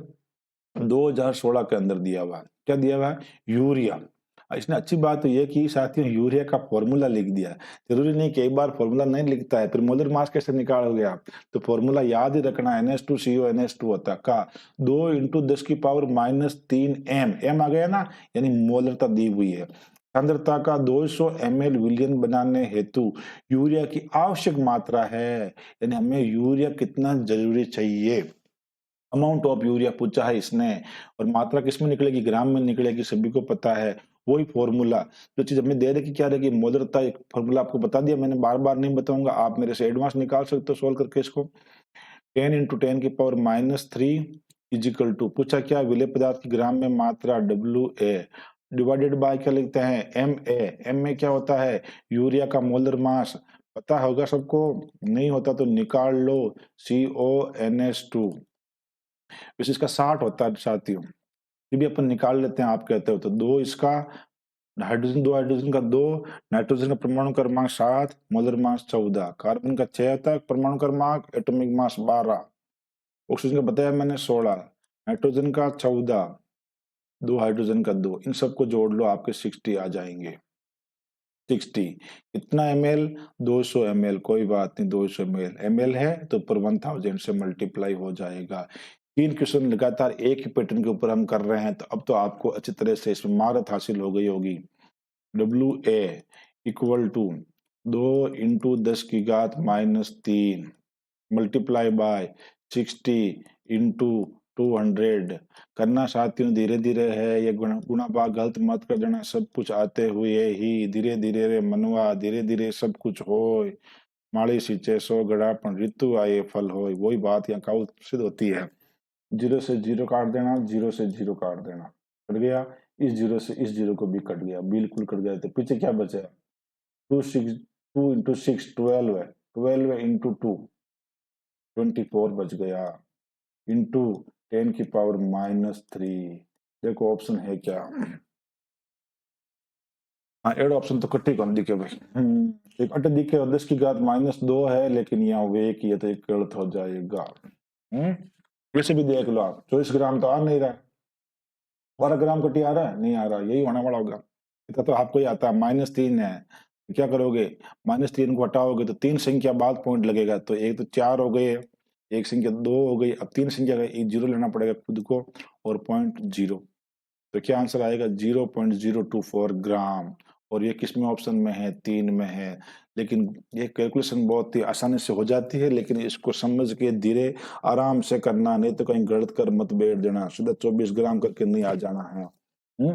2016 के अंदर दिया हुआ। क्या दिया हुआ है? यूरिया। इसने अच्छी बात तो ये की साथियों, यूरिया का फॉर्मूला लिख दिया। जरूरी नहीं कि एक बार फॉर्मूला नहीं लिखता है, फिर मोलर मास कैसे निकालोगे आप? तो फॉर्मूला याद ही रखना, NH2CO NH2 होता है का 2 इंटू 10 की पावर -3 m आ गया ना, यानी मोलरता दी हुई है। सांद्रता का 200 ml विलयन बनाने हेतु यूरिया की आवश्यक मात्रा है, यानी हमें यूरिया कितना जरूरी चाहिए। अमाउंट ऑफ यूरिया पूछा है इसने, और मात्रा किसमें निकलेगी? ग्राम में निकलेगी, सभी को पता है। वही फॉर्मूला जो चीज हमें दे रखी क्या रहेगी? मोलरता। एक फॉर्मूला आपको बता दिया मैंने, बार बार नहीं बताऊंगा, आप मेरे से एडवांस निकाल सकते हो सोल्व करके इसको। 10 इंटू 10 की पावर -3 इजिकल टू, पूछा क्या? विलेय पदार्थ की ग्राम में मात्रा WA डिवाइडेड बाय क्या लिखते हैं MA। एम में क्या होता है? यूरिया का मोलर मास। पता होगा सबको, नहीं होता तो निकाल लो, CONH2। वैसे इसका 60 होता है साथियों, ये भी अपन निकाल लेते हैं। आप कहते हो तो दो इसका हाइड्रोजन, दो हाइड्रोजन का 2, नाइट्रोजन का परमाणु क्रमांक 7, मोलर मास 14, कार्बन का 6 तक परमाणु क्रमांक, एटॉमिक मास 12, ऑक्सीजन का बताया मैंने 16, नाइट्रोजन का 14, दो हाइड्रोजन का 2, इन सबको जोड़ लो आपके 60 आ जाएंगे। 60 कितना ml? 200 ml, कोई बात नहीं, 200 ml है तो पर 1000 से मल्टीप्लाई हो जाएगा। 3 क्वेश्चन लगातार एक ही पैटर्न के ऊपर हम कर रहे हैं, तो अब तो आपको अच्छी तरह से इसमें महारत हासिल हो गई होगी। WA इक्वल टू 2 इंटू 10 की घात -3 मल्टीप्लाई बाय 60 इंटू 200। करना साथियों धीरे धीरे है, ये गुणा भाग गलत मत कर देना, सब कुछ आते हुए ही धीरे धीरे रे मनवा, धीरे धीरे सब कुछ होय। माड़ी सींचे 100 गड़ा पण ऋतु आए फल होय, वही बात यहाँ काउ सिद्ध होती है। 0 से 0 काट देना, 0 से 0 काट देना, कट गया। इस 0 से इस 0 को भी कट गया, बिल्कुल कट गया। तो पीछे क्या बचा? 2 इंटू 6 12 है, 12 इंटू 2 24 बच गया, इंटू 10 की पावर -3। देखो ऑप्शन है क्या? हाँ एड ऑप्शन तो कट्टी कौन दिखे भाई। एक अट दिखे और 10 की घात -2 है, लेकिन यहाँ वे की है तो एक गलत हो जाएगा। वैसे भी देख लो आप, 24 ग्राम तो आ नहीं रहा है, 12 ग्राम कटी आ रहा है, नहीं आ रहा, यही होना वाला होगा। इतना तो आपको ही आता है। -3 है, क्या करोगे? -3 को हटाओगे तो 3 संख्या बाद पॉइंट लगेगा, तो एक तो 4 हो गए, एक संख्या 2 हो गई, अब 3 संख्या का एक 0 लेना पड़ेगा खुद को, और पॉइंट 0। तो क्या आंसर आएगा? 0.024 ग्राम। और ये किस में ऑप्शन में है? 3 में है। लेकिन ये कैलकुलेशन बहुत ही आसानी से हो जाती है, लेकिन इसको समझ के धीरे आराम से करना, नहीं तो कहीं गलत कर मत बैठ देना, सीधा 24 ग्राम करके नहीं आ जाना है।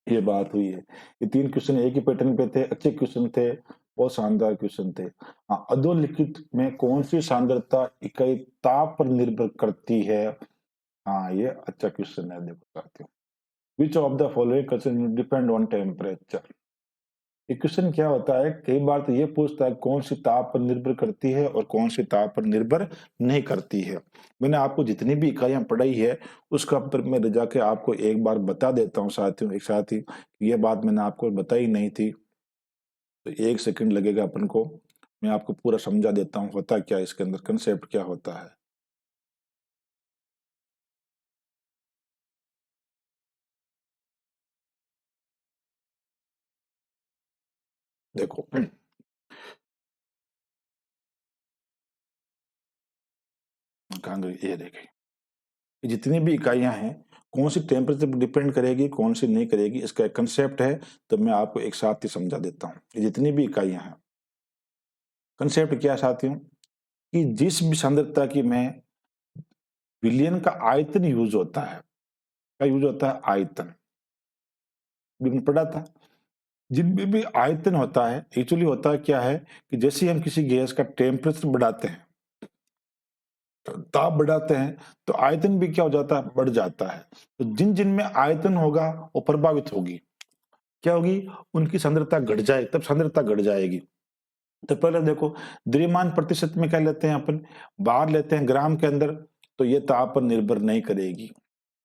ये बात हुई है। ये 3 क्वेश्चन एक ही पैटर्न पे थे, अच्छे क्वेश्चन थे, बहुत शानदार क्वेश्चन थे। हाँ, अधोलिखित में कौन सी सांद्रता इकाई ताप पर निर्भर करती है? हाँ ये अच्छा क्वेश्चन है, देखो साथियों। Which of the following question depend on temperature? ये क्वेश्चन क्या होता है, कई बार तो ये पूछता है कौन सी ताप पर निर्भर करती है और कौन सी ताप पर निर्भर नहीं करती है। मैंने आपको जितनी भी इकाइयां पढ़ाई है उसका पर मैं ले जाके आपको एक बार बता देता हूँ साथियों, एक साथ ही। ये बात मैंने आपको बताई नहीं थी, तो 1 सेकंड लगेगा अपन को, मैं आपको पूरा समझा देता हूँ होता क्या है इसके अंदर, कंसेप्ट क्या होता है। देखो कहाँ गई, ये देखिए जितनी भी इकाइयां हैं कौन सी टेम्परेचर पर डिपेंड करेगी कौन सी नहीं करेगी, इसका एक कंसेप्ट है। तो मैं आपको एक साथ ही समझा देता हूँ। ये जितनी भी इकाइयां हैं, कंसेप्ट क्या है साथियों, कि जिस भी सांद्रता की में विलयन का आयतन यूज होता है, क्या यूज होता है, आयतन, भी पढ़ा था। जिनमें भी आयतन होता है, एक्चुअली होता है क्या है कि जैसे ही हम किसी गैस का टेम्परेचर बढ़ाते हैं, ताप बढ़ाते हैं, तो आयतन भी क्या हो जाता है, बढ़ जाता है। तो जिन जिन में आयतन होगा वो प्रभावित होगी, क्या होगी, उनकी सांद्रता घट जाए, तब सांद्रता घट जाएगी। तो पहले देखो द्रव्यमान प्रतिशत में क्या लेते हैं अपन, बार लेते हैं ग्राम के अंदर, तो ये ताप पर निर्भर नहीं करेगी।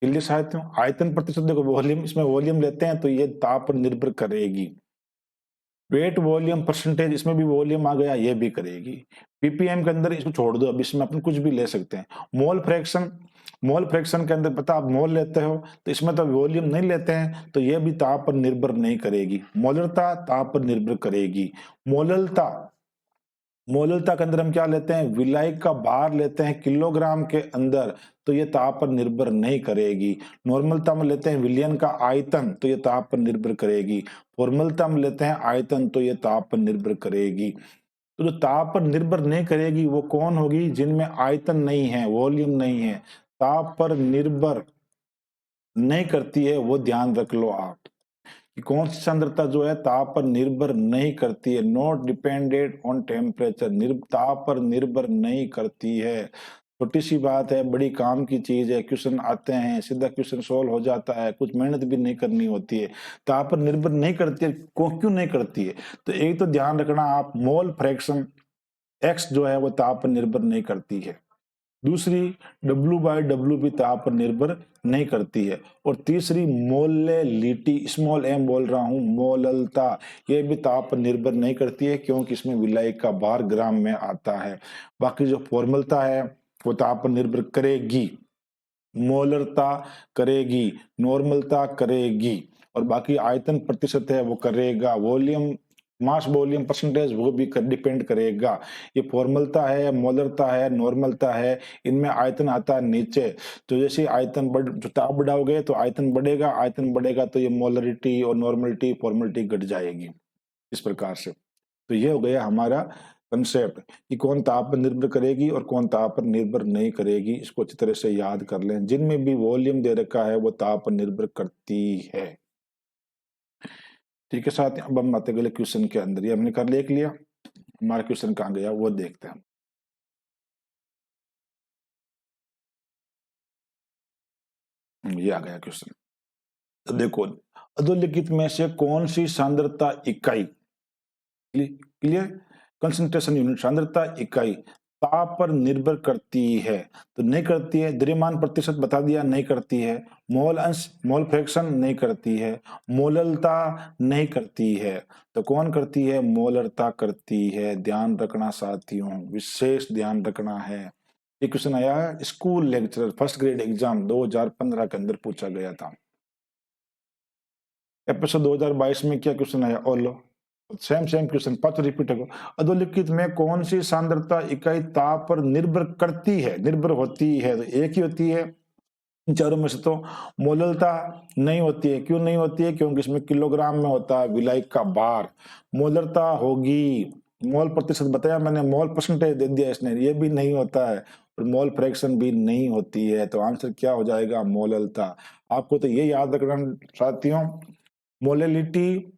क्लियर साथियों, आयतन प्रतिशत देखो वॉल्यूम, इसमें वॉल्यूम लेते हैं तो ये ताप पर निर्भर करेगी। वेट वॉल्यूम परसेंटेज, इसमें भी वॉल्यूम आ गया, ये भी करेगी। पीपीएम के अंदर इसको छोड़ दो, अब इसमें अपन कुछ भी ले सकते हैं। मोल फ्रैक्शन, मोल फ्रैक्शन के अंदर पता आप मोल लेते हो, तो इसमें तो वॉल्यूम नहीं लेते हैं, तो ये भी ताप पर निर्भर नहीं करेगी। मोलरता ताप पर निर्भर करेगी। मोललता, मोललता के अंदर हम क्या लेते हैं, विलायक का भार लेते हैं किलोग्राम के अंदर, तो ये ताप पर निर्भर नहीं करेगी। नॉर्मलता में लेते हैं विलयन का आयतन, तो ये ताप पर निर्भर करेगी। फॉर्मलता में लेते हैं आयतन, तो ये ताप पर निर्भर करेगी। तो जो ताप पर निर्भर नहीं करेगी वो कौन होगी, जिनमें आयतन नहीं है, वॉल्यूम नहीं है, ताप पर निर्भर नहीं करती है, वो ध्यान रख लो आप कि कौन सी सांद्रता जो है ताप पर निर्भर नहीं करती है। नॉट डिपेंडेंट ऑन टेम्परेचर, ताप पर निर्भर नहीं करती है। छोटी सी बात है, बड़ी काम की चीज है, क्वेश्चन आते हैं, सीधा क्वेश्चन सोल्व हो जाता है, कुछ मेहनत भी नहीं करनी होती है। ताप पर निर्भर नहीं करती है, क्यों नहीं करती है, तो एक तो ध्यान रखना आप, मोल फ्रैक्शन एक्स जो है वो ताप पर निर्भर नहीं करती है। दूसरी, W/W भी ताप पर निर्भर नहीं करती है। और तीसरी, मोलेलिटी, स्मॉल एम बोल रहा हूं, मोललता, ये भी ताप पर निर्भर नहीं करती है, क्योंकि इसमें विलायक का भार ग्राम में आता है। बाकी जो फॉर्मलता है वो ताप पर निर्भर करेगी, मोलरता करेगी, नॉर्मलता करेगी, और बाकी आयतन प्रतिशत है वो करेगा, वॉल्यूम, मास वॉल्यूम परसेंटेज वो भी डिपेंड करेगा। ये फॉर्मलता है, मोलरता है, नॉर्मलता है, इनमें आयतन आता है नीचे। तो जैसे आयतन जो ताप बढ़ाओगे तो आयतन बढ़ेगा, आयतन बढ़ेगा तो ये मोलरिटी और नॉर्मलिटी फॉर्मलिटी घट जाएगी, इस प्रकार से। तो ये हो गया हमारा कंसेप्ट कि कौन ताप पर निर्भर करेगी और कौन ताप पर निर्भर नहीं करेगी। इसको अच्छी तरह से याद कर लें। जिनमें भी वॉल्यूम दे रखा है वो ताप पर निर्भर करती है। ठीक है साथ, अब हम आते अगले क्वेश्चन के अंदर। ये हमने कर देख लिया, हमारा क्वेश्चन कहाँ गया वो देखते हैं। ये आ गया क्वेश्चन। तो देखो, अधोलिखित में से कौन सी सांद्रता इकाई, क्लियर, कंसंट्रेशन यूनिट, सांद्रता इकाई ताप पर निर्भर करती है, तो नहीं करती है। द्रव्यमान प्रतिशत बता दिया, नहीं करती है। मोल अंश, मोल फ्रैक्शन नहीं करती है। मोललता नहीं करती है। तो कौन करती है, मोलरता करती है। ध्यान रखना साथियों, विशेष ध्यान रखना है। ये क्वेश्चन आया है school lecturer first grade exam 2015 के अंदर पूछा गया था। एपिसोड 2022 में क्या क्वेश्चन आया, और लो सेम क्वेश्चन पांच रिपीट है। अधोलिखित में कौन सी सांद्रता इकाई ताप पर निर्भर करती है, निर्भर होती है, तो एक ही होती है इन चारों में से। तो मोललता नहीं होती है, क्यों नहीं होती है, क्योंकि इसमें किलोग्राम में होता है विलायक का भार। मोलरता होगी, मोल प्रतिशत बताया मैंने, मोल परसेंटेज दे दिया इसने, ये भी नहीं होता है। और मोल फ्रैक्शन भी नहीं होती है, तो आंसर क्या हो जाएगा, मोललता। आपको तो ये याद रखना साथियों, मोलेलिटी,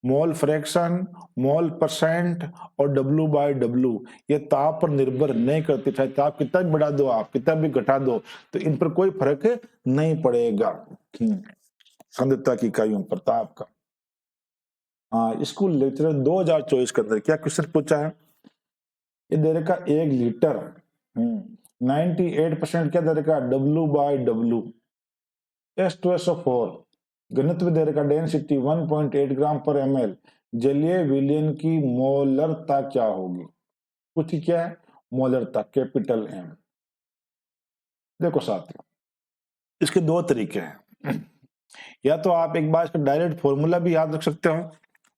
मोल फ्रैक्शन, मोल परसेंट और W/W ये ताप पर निर्भर नहीं करती। चाहे ताप कितना भी बढ़ा दो, आप कितना भी घटा दो, तो इन पर कोई फर्क नहीं पड़ेगा सांद्रता की इकाइयों पर ताप का। हाँ, स्कूल लेक्चर 2024 के अंदर क्या क्वेश्चन पूछा है, ये दे रखा 1 लीटर, 98% क्या दे रखा, W/W, H2SO4, घनत्व दे रखा डेंसिटी 1.8 ग्राम पर ml, जलीय विलयन की मोलरता क्या होगी, कुछ क्या है, मोलरता कैपिटल M। देखो साथियों, इसके दो तरीके हैं। या तो आप एक बार इसका डायरेक्ट फॉर्मूला भी याद रख सकते हो,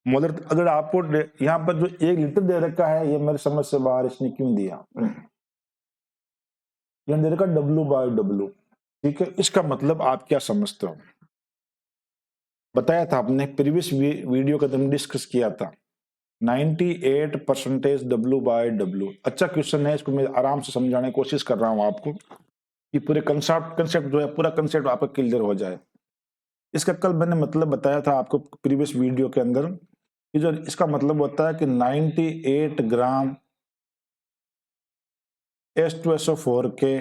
मोलर अगर आपको यहाँ पर जो 1 लीटर दे रखा है, ये मेरे समझ से बाहर, इसने क्यों दिया? यहाँ दे रखा W/W, ठीक है। इसका मतलब आप क्या समझते हो? बताया था आपने, प्रीवियस वीडियो का हमने डिस्कस किया था, 98% W/W। अच्छा क्वेश्चन है, इसको मैं आराम से समझाने की कोशिश कर रहा हूँ आपको, कि पूरे कंसेप्ट जो है, पूरा कंसेप्ट आपका क्लियर हो जाए। इसका कल मैंने मतलब बताया था आपको प्रीवियस वीडियो के अंदर, कि जो इसका मतलब होता है कि 98 ग्राम H2SO4 के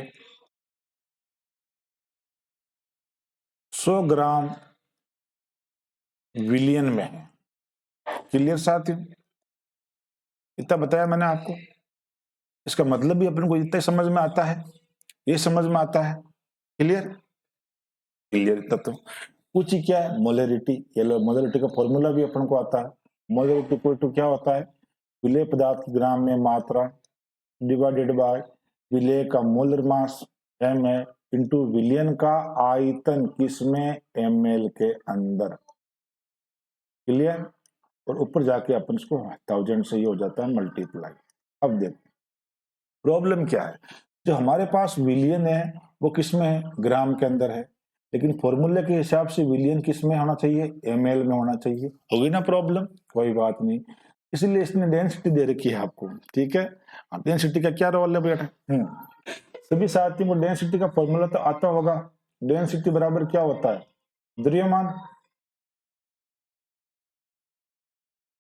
100 ग्राम विलियन में है। क्लियर साथियों? इतना बताया मैंने आपको। इसका मतलब भी अपने को इतना समझ में आता है, ये समझ में आता है। क्लियर? क्लियर इतना तो। कुछ ही क्या है, मोलरिटी। ये लो, मोलरिटी का फॉर्मूला भी अपन को आता है। मोलरिटी इक्वल टू क्या होता है? विलेय पदार्थ की ग्राम में मात्रा डिवाइडेड बाय विलेय का मोलर मास एम है इंटू विलियन का आयतन किसमें? ml के अंदर। क्लियर? और ऊपर जाके अपन इसको 1000 से ही हो जाता है मल्टीप्लाई। अब देखो प्रॉब्लम क्या है, जो हमारे पास विलियन है वो किसमें है? ग्राम के अंदर है, लेकिन फॉर्मूले के हिसाब से विलियन किसमें होना चाहिए? ml में होना चाहिए। होगी ना प्रॉब्लम? कोई बात नहीं, इसलिए इसने डेंसिटी दे रखी है आपको, ठीक है। डेंसिटी का क्या रोल है बेटा? सभी साथियों को डेंसिटी का फॉर्मूला तो आता होगा। डेंसिटी बराबर क्या होता है? द्रव्यमान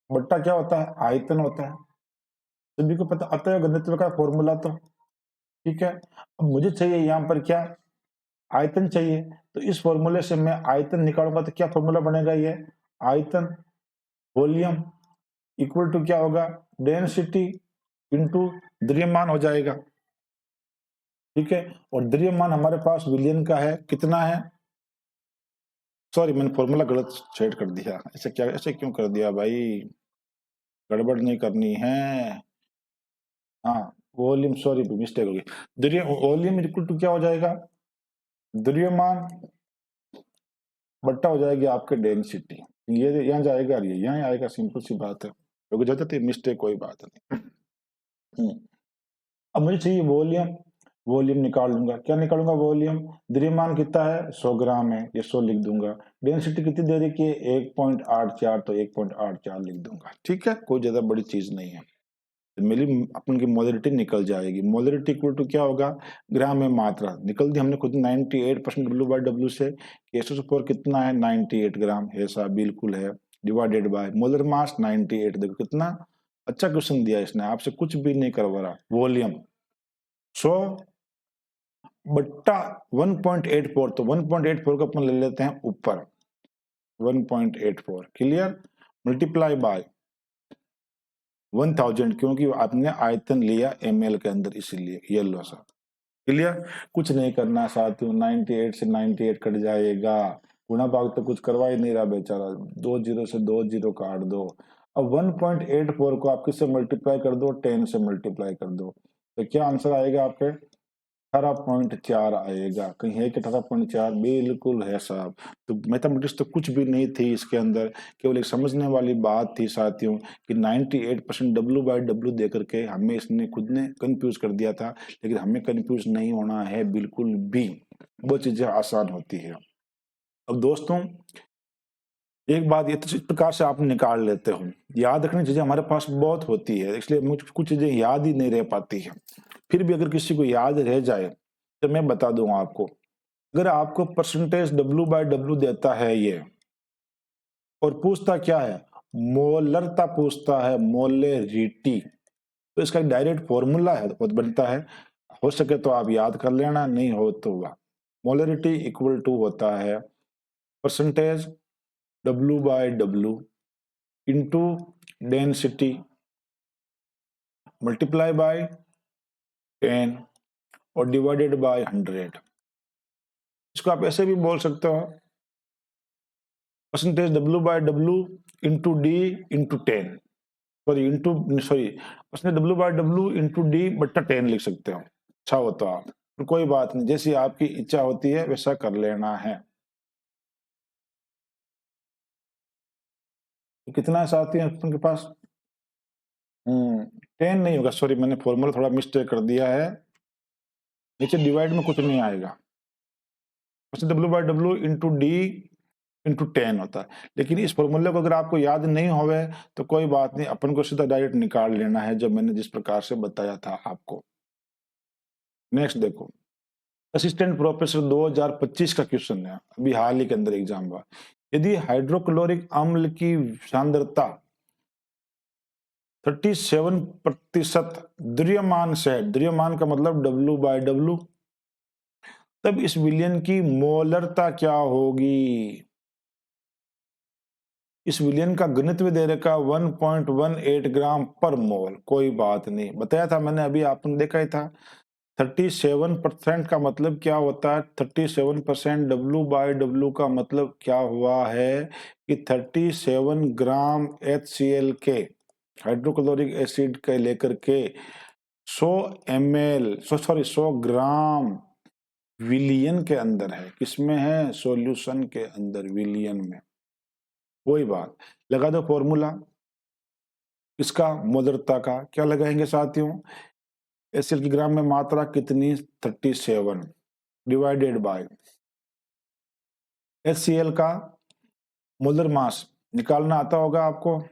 बट्टा क्या होता है? आयतन होता है। सभी को पता आता है घनत्व का फॉर्मूला तो, ठीक है। अब मुझे चाहिए यहाँ पर क्या? आयतन चाहिए। तो इस फॉर्मूले से मैं आयतन निकालूंगा तो क्या फॉर्मूला बनेगा? ये आयतन वॉल्यूम इक्वल टू क्या होगा? डेंसिटी इंटू द्रव्यमान हो जाएगा, ठीक है। और द्रव्यमान हमारे पास विलियन का है, कितना है? सॉरी, मैंने फॉर्मूला गलत सेट कर दिया। ऐसे क्या, ऐसे क्यों कर दिया भाई? गड़बड़ नहीं करनी है। हाँ, वॉल्यूम, सॉरी मिस्टेक हो गई। द्रव्य वॉल्यूम इक्वल टू क्या हो जाएगा? द्रव्यमान बट्टा हो जाएगी आपके डेंसिटी। ये यहाँ जाएगा और ये यहाँ आएगा, सिंपल सी बात है। क्योंकि जो जाते मिस्टेक, कोई बात नहीं। अब मुझे चाहिए वॉल्यूम। वॉल्यूम निकाल लूंगा, क्या निकालूंगा? वॉल्यूम। द्रव्यमान कितना है? 100 ग्राम है, ये 100 लिख दूंगा। डेंसिटी कितनी दे रही है? 1.84, तो 1.84 लिख दूंगा, ठीक है। कोई ज्यादा बड़ी चीज नहीं है। तो मेरी अपन की मोलरिटी निकल जाएगी। मोलरिटी इक्वल टू क्या होगा? ग्राम में मात्रा निकल दी हमने खुद 98% W/W से। SO4 कितना है? 98 ग्राम, ऐसा बिल्कुल है। डिवाइडेड बाय मोलर मास 98, देखो कितना अच्छा क्वेश्चन दिया इसने, आपसे कुछ भी नहीं करवा रहा। वॉल्यूम 100 बट्टा 1.84, तो 1.84 को अपन ले लेते हैं ऊपर, 1.84। क्लियर? मल्टीप्लाई बाय 1000, क्योंकि आपने आयतन लिया ml के अंदर, इसीलिए ये लो सर। क्लियर? कुछ नहीं करना साथियों, 98 से 98 कट जाएगा। गुणा भाग तो कुछ करवा ही नहीं रहा बेचारा, 2 जीरो से 2 जीरो काट दो। अब 1.84 को आप किससे मल्टीप्लाई कर दो? 10 से मल्टीप्लाई कर दो, तो क्या आंसर आएगा आपके? 18.4 आएगा। कहीं है कि 18.4? बिल्कुल है साहब। तो मैथमेटिक्स तो कुछ भी नहीं थी इसके अंदर, केवल एक समझने वाली बात थी साथियों, कि 98% W/W दे करके हमें इसने खुद ने कंफ्यूज कर दिया था। लेकिन हमें कंफ्यूज नहीं होना है बिल्कुल भी, वो चीजें आसान होती है। अब दोस्तों एक बात, ये तो इस प्रकार से आप निकाल लेते हो। याद रखनी चीजें हमारे पास बहुत होती है, इसलिए मुझे कुछ चीजें याद ही नहीं रह पाती है। फिर भी अगर किसी को याद रह जाए तो मैं बता दूंगा आपको। अगर आपको परसेंटेज W/W देता है ये, और पूछता क्या है? मोलरता पूछता है, मोलेरिटी, तो इसका डायरेक्ट फॉर्मूला है, तो बनता है, हो सके तो आप याद कर लेना, नहीं हो तो वाह। मोलरिटी इक्वल टू होता है percentage W/W into density multiply by 10 और डिवाइडेड बाय 100। इसको आप ऐसे भी बोल सकते हो, percentage W/W into D into 10, sorry percentage W/W into D बट्टा 10 लिख सकते हो। अच्छा हो तो आप, कोई बात नहीं, जैसी आपकी इच्छा होती है वैसा कर लेना है। तो कितना है साथियों अपन के पास? 10 नहीं होगा, सॉरी मैंने फॉर्मूला थोड़ा मिस्टेक कर दिया है। नीचे डिवाइड में कुछ नहीं आएगा, W by W into D into 10 होता है। लेकिन इस फॉर्मूले को अगर आपको याद नहीं होवे तो कोई बात नहीं, अपन को सीधा डायरेक्ट निकाल लेना है, जो मैंने जिस प्रकार से बताया था आपको। नेक्स्ट देखो, असिस्टेंट प्रोफेसर 2025 का क्वेश्चन है, अभी हाल ही के अंदर एग्जाम हुआ। यदि हाइड्रोक्लोरिक अम्ल की सांद्रता 37% द्रव्यमान से, द्रव्यमान का मतलब W/W, तब इस विलयन की मोलरता क्या होगी? इस विलयन का घनत्व दे रखा 1.18 ग्राम पर मोल। कोई बात नहीं, बताया था मैंने, अभी आपने देखा ही था। 37% का मतलब क्या होता है? 37% W/W का मतलब क्या हुआ है कि 37 ग्राम HCl के, हाइड्रोक्लोरिक एसिड के लेकर के 100 ग्राम विलियन के अंदर है। किसमें है? सॉल्यूशन के अंदर, विलियन में। कोई बात, लगा दो फॉर्मूला इसका, मोलरता का क्या लगाएंगे साथियों? एसिड की ग्राम में मात्रा कितनी? 37 डिवाइडेड बाय HCl का मोलर मास निकालना आता होगा आपको,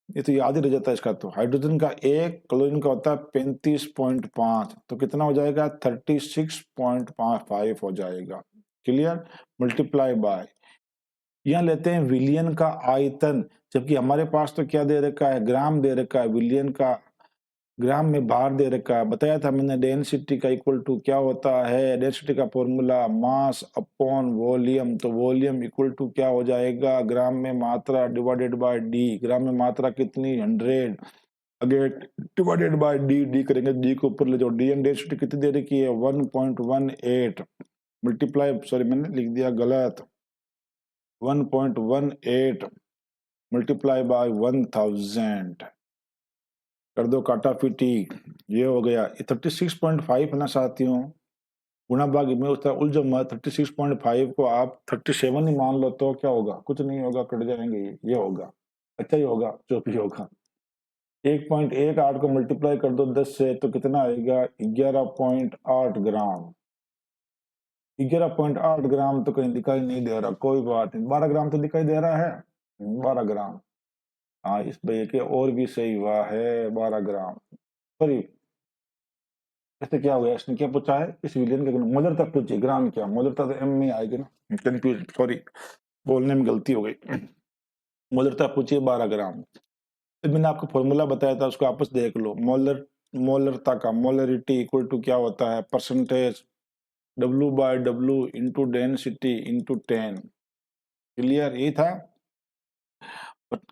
ये तो याद ही रह जाता है इसका। तो हाइड्रोजन का 1, क्लोरीन का होता है 35.5, तो कितना हो जाएगा? 36.5 हो जाएगा। क्लियर? मल्टीप्लाई बाय, यहाँ लेते हैं विलियन का आयतन, जबकि हमारे पास तो क्या दे रखा है? ग्राम दे रखा है। विलियन का ग्राम में भार दे रखा है, बताया था मैंने। डेंसिटी का इक्वल टू क्या होता है? डेंसिटी का फॉर्मूला मास अपॉन वॉल्यूम, तो वॉल्यूम इक्वल टू क्या हो जाएगा? ग्राम में मात्रा डिवाइडेड बाय डी। ग्राम में मात्रा कितनी? 100, again divided by D. D करेंगे, डी को ऊपर ले जाओ। डी एन डेंसिटी कितनी दे रखी है? 1.18 मल्टीप्लाई, सॉरी मैंने लिख दिया गलत, 1.18 मल्टीप्लाई बाय 1000, कर दो काटा पीटी, ये हो गया। ये 36.5 है ना साथियों, गुणा भाग में उसका उलझो मत। 36.5 को आप 37 ही मान लो तो क्या होगा? कुछ नहीं होगा, कट जाएंगे, ये होगा। अच्छा ही होगा जो भी होगा। 1.18 को मल्टीप्लाई कर दो 10 से, तो कितना आएगा? 11.8 ग्राम। 11.8 ग्राम तो कहीं दिखाई नहीं दे रहा, कोई बात नहीं। 12 ग्राम तो दिखाई दे रहा है, 12 ग्राम। हाँ, इस पे के और भी सही हुआ है, 12 ग्राम। सॉरी, ऐसे क्या हुआ? इसने क्या पूछा है? इस विलियन के मोलर तक पूछिए, ग्राम क्या? मोलर तक तो एम में आएगी ना, कंफ्यूज, सॉरी बोलने में गलती हो गई। मोलर तक पूछिए 12 ग्राम। तो मैंने आपको फॉर्मूला बताया था, उसको आपस देख लो। मोलरता का मोलरिटी इक्वल टू क्या होता है? Percentage W/W into density into 10। Clear? ये था।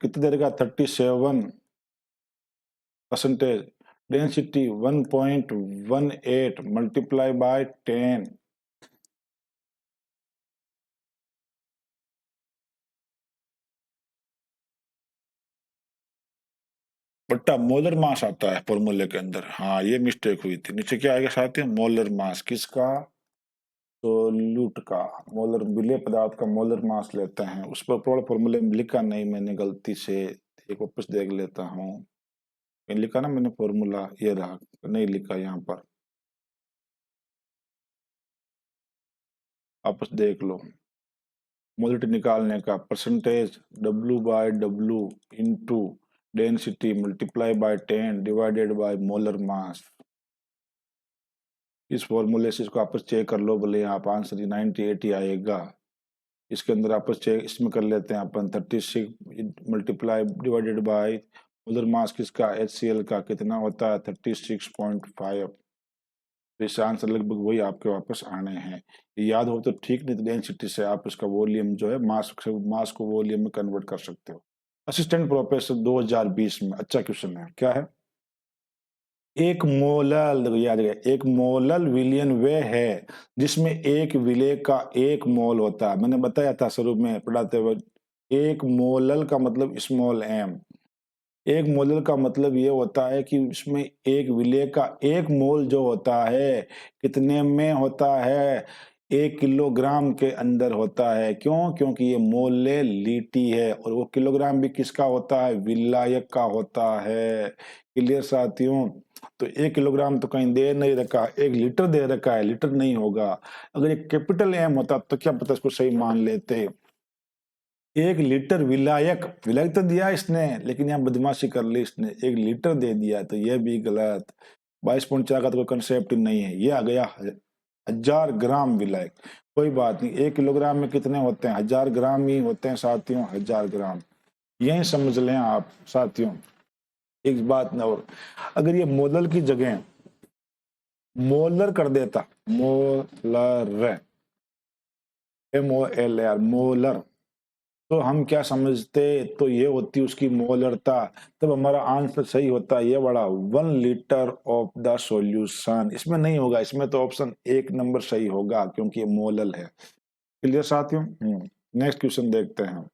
कितने देर का? 37%, डेंसिटी 1.18 मल्टीप्लाई बाय 10। बट्टा मोलर मास आता है फॉर्मूले के अंदर। हाँ, ये मिस्टेक हुई थी। नीचे क्या आएगा साथियों? Molar mass. किसका? सोल्यूट का। मोलर विलेय पदार्थ का मोलर मास लेते हैं। उस पर थोड़ा फॉर्मूले में लिखा नहीं मैंने, गलती से, एक वापस देख लेता हूँ। लिखा ना मैंने फॉर्मूला, ये रहा, नहीं लिखा यहाँ पर, वापस देख लो। मोलरिटी निकालने का percentage W/W into density multiply by 10 divided by molar mass. इस फॉर्मूले से इसको आपस चेक कर लो, बोले आप आंसर 90-80 आएगा। इसके अंदर आपस चेक इसमें कर लेते हैं अपन। 36 multiply divided by molar mass किसका? HCl का। कितना होता है? 36.5। तो इससे आंसर लगभग वही आपके वापस आने हैं। याद हो तो ठीक, नहीं तो डेंसिटी से आप इसका वॉल्यूम जो है, मास को वॉल्यूम में कन्वर्ट कर सकते हो। असिस्टेंट प्रोफेसर 2020 में अच्छा क्वेश्चन है, क्या है? एक मोलल, देखो याद रखिए, एक मोलल विलियन वे है जिसमें एक विलेय का 1 मोल होता है। मैंने बताया था शुरू में पढ़ाते हुए, एक मोलल का मतलब स्मॉल m। एक मोलल का मतलब ये होता है कि इसमें एक विलेय का 1 मोल जो होता है, कितने में होता है? 1 किलोग्राम के अंदर होता है। क्यों? क्योंकि ये मोलेलिटी है और वो किलोग्राम भी किसका होता है? विलायक का होता है। क्लियर साथियों? तो 1 किलोग्राम तो कहीं दे नहीं रखा, 1 लीटर दे रखा है, लीटर नहीं होगा। अगर ये कैपिटल एम होता तो क्या पता इसको सही मान लेते। 1 लीटर विलायक, विलायक तो दिया इसने, लेकिन यहाँ बदमाशी कर ली इसने, 1 लीटर दे दिया, तो यह भी गलत। 22.4 का तो कोई कंसेप्ट ही नहीं है, ये आ गया 1000 ग्राम विलायक। कोई बात नहीं, 1 किलोग्राम में कितने होते हैं? 1000 ग्राम ही होते हैं साथियों, 1000 ग्राम। यही समझ लें आप साथियों। एक बात ना और, अगर ये मोलर की जगह मोलर कर देता, मोलर, MOLR, मोलर, तो हम क्या समझते? तो ये होती उसकी मोलरता, तब हमारा आंसर सही होता है ये बड़ा 1 लीटर ऑफ द सॉल्यूशन। इसमें नहीं होगा, इसमें तो ऑप्शन 1 नंबर सही होगा क्योंकि ये मोलल है। क्लियर साथियों? नेक्स्ट क्वेश्चन देखते हैं।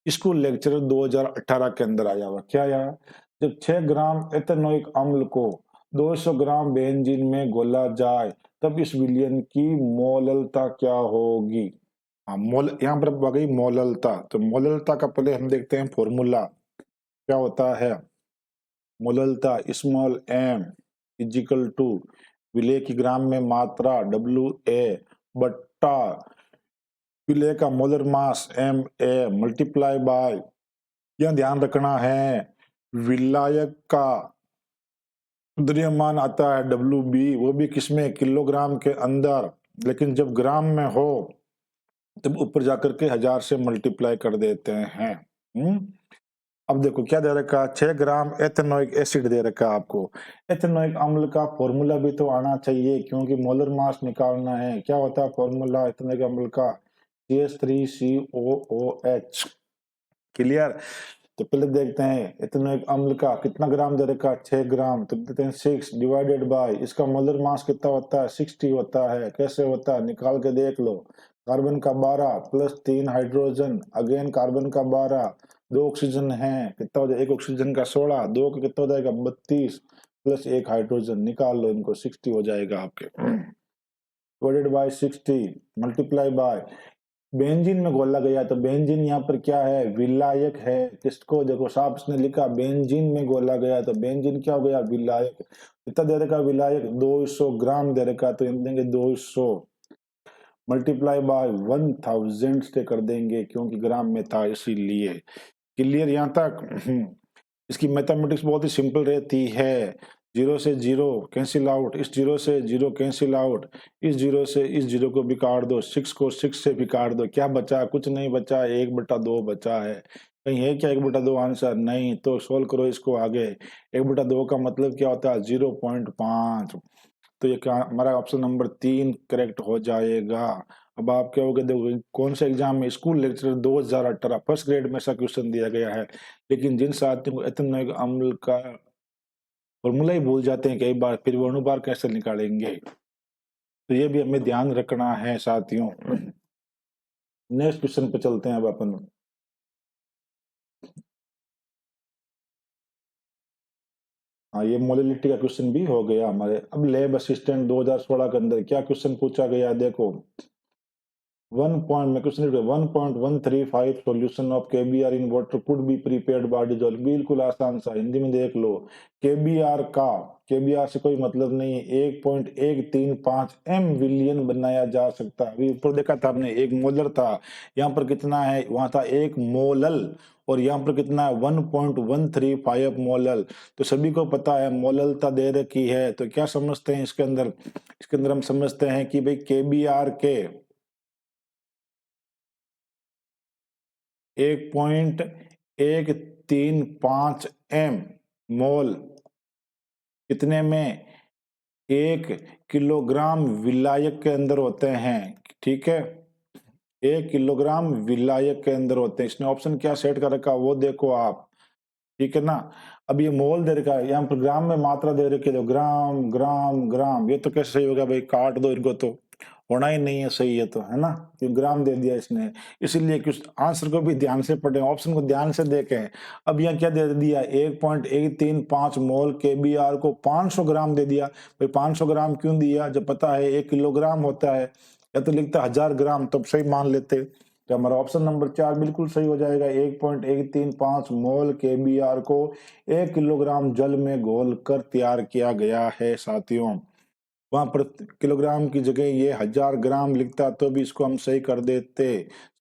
स्कूल लेक्चर 2018 के अंदर आया हुआ क्या आया? जब 6 ग्राम एथेनोइक अम्ल को 200 ग्राम बेंजीन में घोला जाए तब इस विलयन की मोललता क्या होगी? हाँ, मोल यहाँ पर आ गई मोललता। तो मोललता का पहले हम देखते हैं फॉर्मूला क्या होता है। मोललता स्मॉल m इजिकल टू विलेय की ग्राम में मात्रा WA बट्टा विलेय का molar mass MA multiply bye, यह ध्यान रखना है विलायक का द्रव्यमान आता है WB, वो भी किसमें? किलोग्राम के अंदर, लेकिन जब ग्राम में हो तब ऊपर जाकर के 1000 से मल्टीप्लाई कर देते हैं। अब देखो क्या दे रखा, 6 ग्राम एथेनोइक एसिड दे रखा आपको। एथेनोइक अम्ल का फॉर्मूला भी तो आना चाहिए क्योंकि मोलर मास निकालना है। क्या होता है फॉर्मूला एथेनोइक अम्ल का? CH3COOH। क्लियर? तो पहले देखते हैं एथेनोइक अम्ल का कितना ग्राम दे रखा, 6 ग्राम, तो देते हैं 6 डिवाइडेड बाय इसका मोलर मास कितना होता है? 60 होता है। कैसे होता है? निकाल के देख लो। कार्बन का 12 प्लस 3 हाइड्रोजन, अगेन कार्बन का 12, 2 ऑक्सीजन है, कितना हो जाएगा? 1 ऑक्सीजन का 16, 2 का कितना हो जाएगा? 32 प्लस 1 हाइड्रोजन, निकाल लो इनको, 60 हो जाएगा आपके। Divided by 60 multiply by benzene में घोला गया, तो बेंजीन यहाँ पर क्या है? विलायक है। किसको? देखो साफ इसने लिखा बेंजीन में घोला गया, तो बेंजीन क्या हो गया? विलायक। कितना दे रखा विलायक? 200 ग्राम दे रखा, तो हम देंगे 200 मल्टीप्लाई बाय 1000 से कर देंगे क्योंकि ग्राम में था इसीलिए। क्लियर यहाँ तक? इसकी मैथमेटिक्स बहुत ही सिंपल रहती है। 0 से 0 कैंसिल आउट, इस 0 से 0 कैंसिल आउट, इस 0 से इस 0 को भी काट दो, 6 को 6 से भी काट दो, क्या बचा? कुछ नहीं बचा, 1/2 बचा है। कहीं है क्या 1/2 आंसर? नहीं। तो सोल्व करो इसको आगे। 1/2 का मतलब क्या होता है? 0.5। तो ये क्या हमारा ऑप्शन नंबर 3 करेक्ट हो जाएगा। अब आप क्या होगा, देखो कौन सा एग्जाम में, स्कूल लेक्चर 2018 फर्स्ट ग्रेड में ऐसा क्वेश्चन दिया गया है, लेकिन जिन साथियों को एथेनोइक अम्ल का फॉर्मूला ही भूल जाते हैं कई बार, फिर वो अनुपात कैसे निकालेंगे? तो ये भी हमें ध्यान रखना है साथियों। नेक्स्ट क्वेश्चन पे चलते हैं अब अपन। हाँ, ये मोलिलिटी का क्वेश्चन भी हो गया हमारे। अब लैब असिस्टेंट 2016 के अंदर क्या क्वेश्चन पूछा गया देखो। 1.13 solution of KBr in water could be prepared by dissolve. बिल्कुल आसान सा, हिंदी में देख लो। केबीआर से कोई मतलब नहीं है। 1.135 एम विलियन बनाया जा सकता है। अभी ऊपर देखा था आपने, 1 मोलर था, यहाँ पर कितना है? वहां था 1 मोलल, और यहाँ पर कितना है? 1.135 मोलल। तो सभी को पता है मोललता दे रखी है, तो क्या समझते हैं इसके अंदर? इसके अंदर हम समझते हैं कि भाई केबीआर के 1.135 एम मोल कितने में? 1 किलोग्राम विलायक के अंदर होते हैं। ठीक है, 1 किलोग्राम विलायक के अंदर होते हैं। इसने ऑप्शन क्या सेट कर रखा वो देखो आप। ठीक है ना? अब ये मोल दे रखा है, यहाँ पर ग्राम में मात्रा दे रखी है, तो ग्राम ग्राम ग्राम, ये तो कैसे सही होगा भाई? काट दो इनको तो। होना ही नहीं है सही है तो, है ना? क्यों ग्राम दे दिया इसने। इसीलिए कुछ आंसर को भी ध्यान से पढ़ें, ऑप्शन को ध्यान से देखें। अब यहाँ क्या दे दिया, 1.135 मोल केबीआर को 500 ग्राम दे दिया। भाई 500 ग्राम क्यों दिया, जब पता है 1 किलोग्राम होता है, या तो लिखता 1000 ग्राम, तब सही मान लेते। तो हमारा ऑप्शन नंबर 4 बिल्कुल सही हो जाएगा। 1.135 मोल केबीआर को 1 किलोग्राम जल में घोल कर तैयार किया गया है साथियों। वहां पर किलोग्राम की जगह ये 1000 ग्राम लिखता तो भी इसको हम सही कर देते,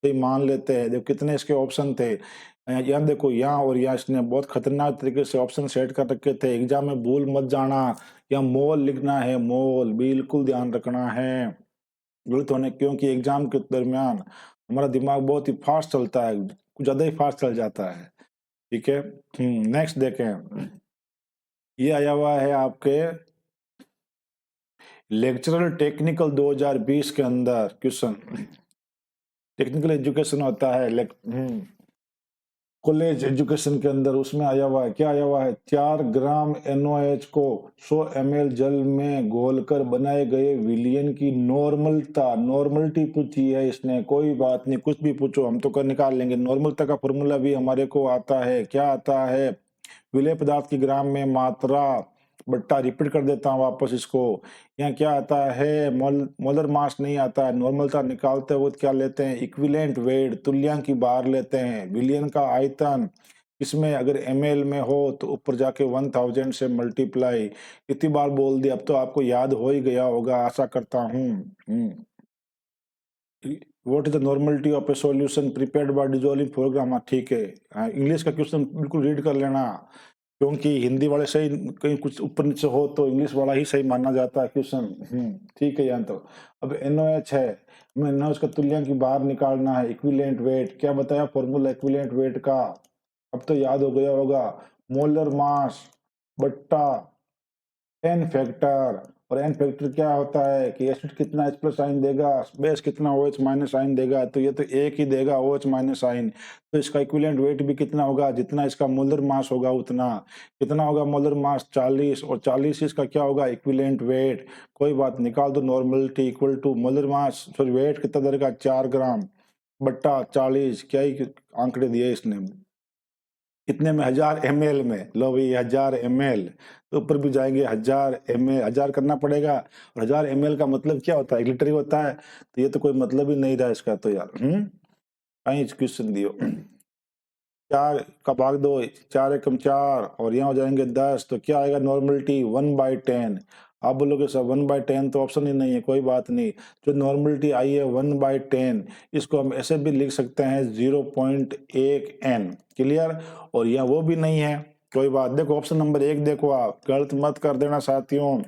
सही मान लेते हैं। देखो कितने इसके ऑप्शन थे, यहाँ देखो, यहाँ और यहाँ इसने बहुत खतरनाक तरीके से ऑप्शन सेट कर रखे थे। एग्जाम में भूल मत जाना, यहाँ मोल लिखना है, मोल बिल्कुल ध्यान रखना है गलत होने, क्योंकि एग्जाम के दरमियान हमारा दिमाग बहुत ही फास्ट चलता है, कुछ ज्यादा ही फास्ट चल जाता है। ठीक है, नेक्स्ट देखें। ये आया हुआ है आपके लेक्चरल टेक्निकल 2020 के अंदर क्वेश्चन। टेक्निकल एजुकेशन होता है कॉलेज एजुकेशन के अंदर, उसमें आया हुआ है, क्या आया हुआ है, 4 ग्राम NaOH को 100 ml जल में घोलकर बनाए गए विलयन की नॉर्मलिटी पूछी है इसने। कोई बात नहीं, कुछ भी पूछो हम तो कर निकाल लेंगे। नॉर्मलता का फॉर्मूला भी हमारे को आता है, क्या आता है, विलय पदार्थ की ग्राम में मात्रा बट्टा, रिपीट कर देता हूँ वापस इसको। यहाँ क्या आता है, मोलर मास नहीं आता है। नॉर्मलता निकालते हुए क्या लेते हैं, इक्विवेलेंट वेट, तुल्यांकी बार लेते हैं। विलयन का आयतन इसमें अगर ml में हो तो ऊपर जाके 1000 से मल्टीप्लाई। इतनी बार बोल दिया, अब तो आपको याद हो ही गया होगा, आशा करता हूँ। What is the normality of a solution prepared by dissolving program. ठीक है, इंग्लिश का क्वेश्चन बिल्कुल रीड कर लेना, क्योंकि हिंदी वाले सही कहीं कुछ ऊपर नीचे हो तो इंग्लिश वाला ही सही माना जाता है क्वेश्चन। ठीक है, यहाँ तो अब NaOH है, हमें NaOH का तुल्यांक की बाहर निकालना है। इक्विवेलेंट वेट क्या बताया, फॉर्मूला इक्विवेलेंट वेट का अब तो याद हो गया होगा, मोलर मास बट्टा एन फैक्टर। और एन फैक्टर क्या होता है कि एसिड कितना H प्लस आइन देगा, बेस कितना OH माइनस आइन देगा, तो ये तो एक ही देगा OH माइनस आइन। तो इसका इक्विवेलेंट वेट भी कितना होगा, जितना इसका मोलर मास होगा उतना। कितना होगा मोलर मास, 40, और 40 इसका क्या होगा, इक्विवेलेंट वेट। कोई बात, निकाल दो normality equal to molar mass, sorry weight कितना देगा, 4 ग्राम बट्टा 40। क्या ही आंकड़े दिए इसने, कितने में, 1000 ml में। लो भाई 1000 ml, तो ऊपर भी जाएंगे 1000 ml, 1000 करना पड़ेगा। और 1000 ml का मतलब क्या होता है, 1 लीटर ही होता है, तो ये तो कोई मतलब ही नहीं रहा इसका तो यार। कहीं क्वेश्चन दियो, 4 का भाग दो, 4 एकम 4, और यहाँ हो जाएंगे 10, तो क्या आएगा नॉर्मलिटी 1/10। आप बोलोगे सर 1/10 तो ऑप्शन ही नहीं है, कोई बात नहीं, जो नॉर्मलिटी आई है 1/10, इसको हम ऐसे भी लिख सकते हैं 0.1 n। क्लियर, और यहाँ वो भी नहीं है, कोई बात। देखो ऑप्शन नंबर 1 देखो, आप गलत मत कर देना साथियों।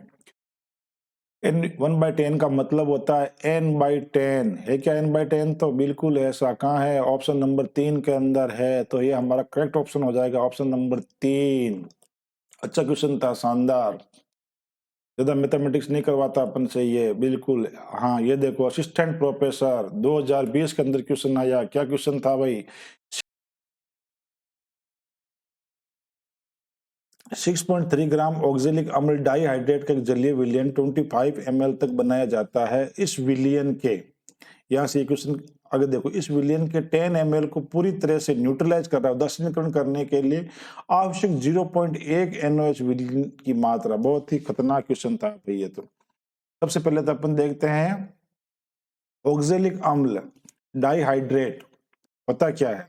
n 1/10 का मतलब होता है n/10 है क्या, n/10 तो बिल्कुल ऐसा कहाँ है, ऑप्शन नंबर 3 के अंदर है, तो ये हमारा करेक्ट ऑप्शन हो जाएगा, ऑप्शन नंबर 3। अच्छा क्वेश्चन था, शानदार। ज्यादा मैथमेटिक्स नहीं करवाता अपन से ये, बिल्कुल। हाँ ये देखो, असिस्टेंट प्रोफेसर 2020 के अंदर क्वेश्चन आया, क्या क्वेश्चन था भाई, 6.3 ग्राम ऑक्जेलिक अम्ल डाइहाइड्रेट का एक जलीय विलयन 25 ml तक बनाया जाता है। इस विलयन के, यहाँ से क्वेश्चन अगर देखो, इस विलयन के 10 ml को पूरी तरह से न्यूट्रलाइज कर रहा है, उदासीनीकरण करने के लिए आवश्यक 0.1 NaOH विलयन की मात्रा। बहुत ही खतरनाक क्वेश्चन था भाई ये तो। सबसे पहले तो अपन देखते हैं ऑक्जेलिक अम्ल डाइहाइड्रेट, पता क्या है,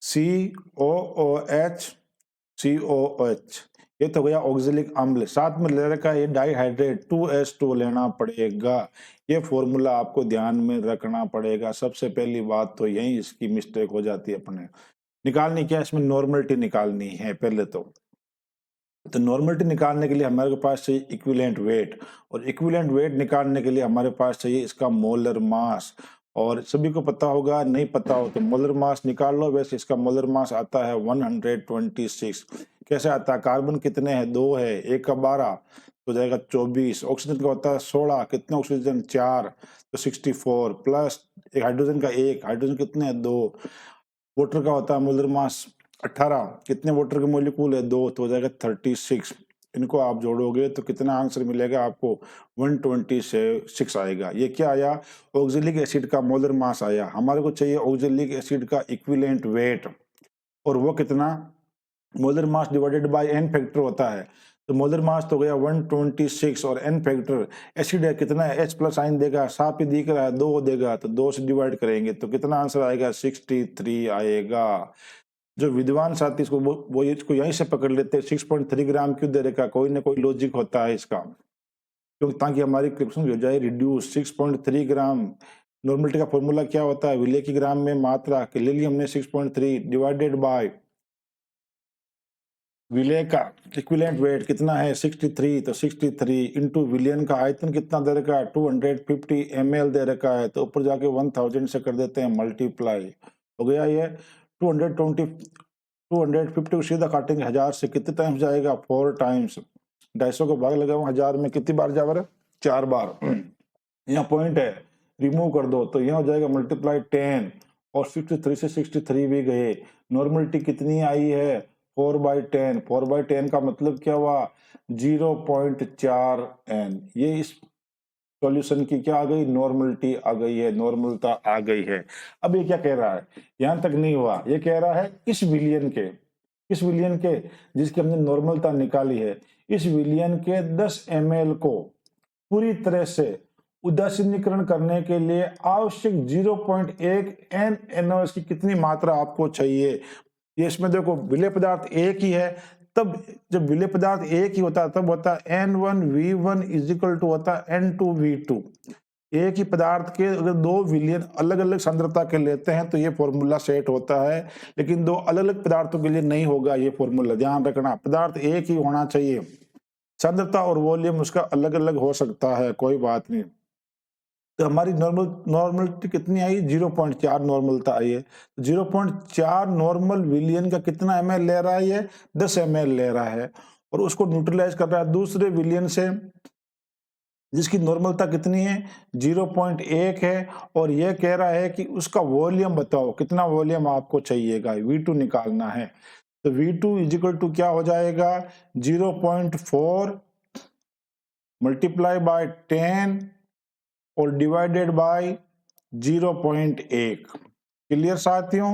COOH, COOH, ये तो गया ऑक्जेलिक अम्ल। साथ में ले रखा है ये डाइहाइड्रेट, 2H2 लेना पड़ेगा। ये फॉर्मूला आपको ध्यान में रखना पड़ेगा। सबसे पहली बात तो यही इसकी मिस्टेक हो जाती है, अपने निकालनी क्या है, इसमें नॉर्मलिटी निकालनी है पहले तो नॉर्मलिटी निकालने के लिए हमारे पास चाहिए इक्विवेलेंट वेट, और इक्विवेलेंट वेट निकालने के लिए हमारे पास चाहिए इसका मोलर मास। और सभी को पता होगा, नहीं पता हो तो मोलर मास निकाल लो। वैसे इसका मोलर मास आता है 126। कैसे आता है, कार्बन कितने हैं, 2 है, 1 का 12 तो जाएगा 24। ऑक्सीजन का होता है 16, कितने ऑक्सीजन 4 तो 64, प्लस एक हाइड्रोजन का 1, हाइड्रोजन कितने हैं 2। वाटर का होता है मोलर मास 18, कितने वाटर के मोलिक्यूल है 2 तो हो जाएगा 36। इनको आप जोड़ोगे तो कितना आंसर मिलेगा आपको? 126 आएगा। ये क्या आया? ऑक्जेलिक एसिड का मोलर मास आया। हमारे को चाहिए ऑक्जेलिक एसिड का इक्विवेलेंट वेट, और वो कितना? Molar mass divided by n factor होता है। तो मोलर मास तो गया 126 और एन फैक्टर एसिड है कितना है? H प्लस साइन देगा, साफ ही दिख रहा है, 2 देगा तो 2 से डिवाइड करेंगे तो कितना आंसर आएगा? 63 आएगा। जो विद्वान साथी इसको वो इसको यहीं से पकड़ लेते हैं। 6.3 ग्राम क्यों दे रखा? कोई ना कोई लॉजिक होता है इसका, क्योंकि ताकि हमारी क्वेश्चन हो जाए रिड्यूस। 6.3 ग्राम नॉर्मलिटी का फॉर्मूला क्या होता है? विलेय की ग्राम में मात्रा के ले ली हमने 6.3 डिवाइडेड बाय विलेय का इक्विवेलेंट वेट कितना है? 63। तो 63 इंटू विलियन का आयतन कितना दे रखा है? 250 ml दे रखा है, तो ऊपर जाके 1000 से कर देते हैं मल्टीप्लाई, हो गया ये 220 250 को सीधा काटेंगे 1000 से, कितने टाइम्स जाएगा? 4 टाइम्स। 250 को भाग लगाओ 1000 में, कितनी बार जा रहा है? 4 बार। यहाँ पॉइंट है, रिमूव कर दो तो यहाँ हो जाएगा मल्टीप्लाई 10, और 63 से 63 भी गए। नॉर्मलिटी कितनी आई है? 4/10। 4/10 का मतलब क्या हुआ? 0.4 n। ये इस सॉल्यूशन की क्या आ गई? नॉर्मलिटी आ गई है, नॉर्मलता आ गई है। अब ये क्या कह रहा है? यहां तक नहीं हुआ, ये कह रहा है इस विलियन के, इस विलियन के जिसकी हमने नॉर्मलता निकाली है, इस विलियन के 10 ml को पूरी तरह से उदासीनीकरण करने के लिए आवश्यक 0.1 n NaOH की कितनी मात्रा आपको चाहिए? ये इसमें देखो विलेय पदार्थ एक ही है, तब जब विलेय पदार्थ एक ही होता है तब होता है N1V1 इज इक्वल टू होता है N2V2। एक ही पदार्थ के अगर 2 विलियन अलग अलग सांद्रता के लेते हैं तो ये फॉर्मूला सेट होता है, लेकिन 2 अलग अलग पदार्थों के लिए नहीं होगा ये फॉर्मूला। ध्यान रखना, पदार्थ एक ही होना चाहिए, सांद्रता और वॉल्यूम उसका अलग अलग हो सकता है, कोई बात नहीं। तो हमारी नॉर्मलिटी कितनी आई? 0.4 नॉर्मलता आई है। 0.4 नॉर्मल विलियन का कितना ml ले रहा है? ये 10 ml ले रहा है, और उसको न्यूट्रलाइज कर रहा है दूसरे विलियन से जिसकी नॉर्मलता कितनी है? 0.1 है, और ये कह रहा है कि उसका वॉल्यूम बताओ, कितना वॉल्यूम आपको चाहिएगा? V2 निकालना है। तो V2 इज इक्वल टू क्या हो जाएगा? 0.4 मल्टीप्लाई बाय 10 और डिवाइडेड बाय 0.1। क्लियर साथियों?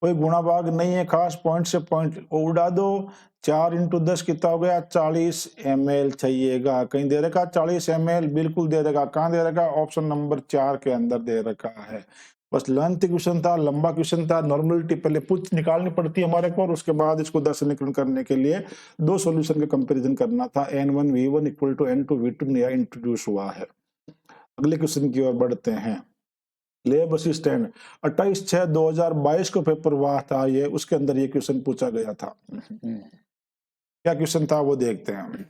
कोई गुणा भाग नहीं है खास, पॉइंट से पॉइंट उड़ा दो। 4 इंटू 10 कितना हो गया? 40 ml चाहिएगा। कहीं दे रखा 40 ml? बिल्कुल दे रखा। कहाँ दे रखा? ऑप्शन नंबर 4 के अंदर दे रखा है। बस लेंथ क्वेश्चन था, लंबा क्वेश्चन था। नॉर्मलिटी पहले पूछ निकालनी पड़ती है हमारे को, और उसके बाद इसको दार्शनिकरण करने के लिए 2 सॉल्यूशन का कंपैरिजन करना था। N1V1 इक्वल टू N2V2 नया इंट्रोड्यूस हुआ है। अगले क्वेश्चन की ओर बढ़ते हैं। लैब असिस्टेंट 28/6/2022 को पेपर हुआ था, ये उसके अंदर ये क्वेश्चन पूछा गया था। क्या क्वेश्चन था वो देखते हैं।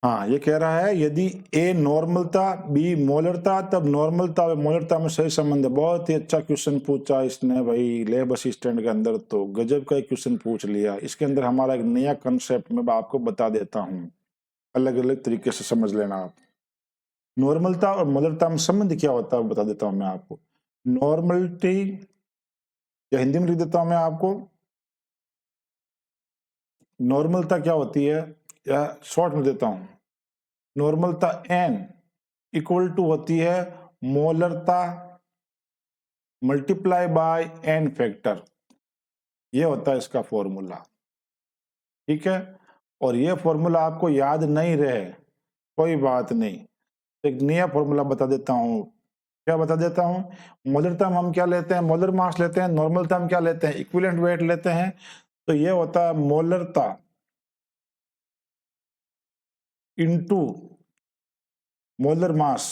हाँ, ये कह रहा है यदि ए नॉर्मलता बी मोलरता तब नॉर्मलता और मोलरता में सही संबंध है। बहुत ही अच्छा क्वेश्चन पूछा इसने भाई, लैब असिस्टेंट के अंदर तो गजब का क्वेश्चन पूछ लिया। इसके अंदर हमारा एक नया कंसेप्ट मैं आपको बता देता हूँ, अलग अलग तरीके से समझ लेना आप। नॉर्मलता और मोलरता में संबंध क्या होता है बता देता हूं मैं आपको। नॉर्मलिटी, या हिंदी में लिख देता हूं मैं आपको, नॉर्मलता क्या होती है, या शॉर्ट में देता हूं, नॉर्मलता n इक्वल टू होती है मोलरता मल्टीप्लाई बाय n फैक्टर। ये होता है इसका फॉर्मूला, ठीक है। और ये फॉर्मूला आपको याद नहीं रहे कोई बात नहीं, एक नया फॉर्मूला बता देता हूं। क्या बता देता हूं? मोलरता में हम क्या लेते हैं? मोलर मास लेते हैं। नॉर्मलता हम क्या लेते हैं? इक्विवेलेंट वेट लेते हैं। तो ये होता है मोलरता इनटू मोलर मास,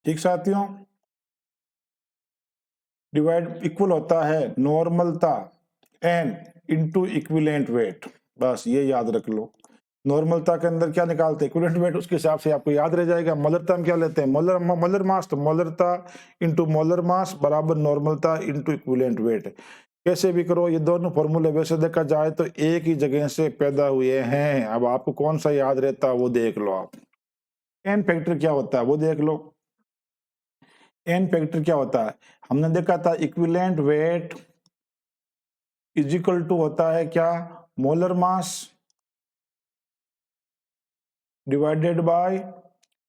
ठीक साथियों, डिवाइड इक्वल होता है नॉर्मलता n इनटू इक्विवेलेंट वेट। बस ये याद रख लो। नॉर्मलता के अंदर क्या निकालते हैं? इक्विवेलेंट वेट, उसके हिसाब से आपको याद रह जाएगा। मोलरता हम क्या लेते हैं? मोलर मास, तो मोलरता इनटू मोलर मास बराबर नॉर्मलता इनटू इक्विवेलेंट वेट। कैसे भी करो, ये दोनों फॉर्मूले वैसे देखा जाए तो एक ही जगह से पैदा हुए हैं। अब आपको कौन सा याद रहता है वो देख लो आप। एन फैक्टर क्या होता है वो देख लो। एन फैक्टर क्या होता है? हमने देखा था equivalent weight is equal to होता है क्या? Molar mass divided by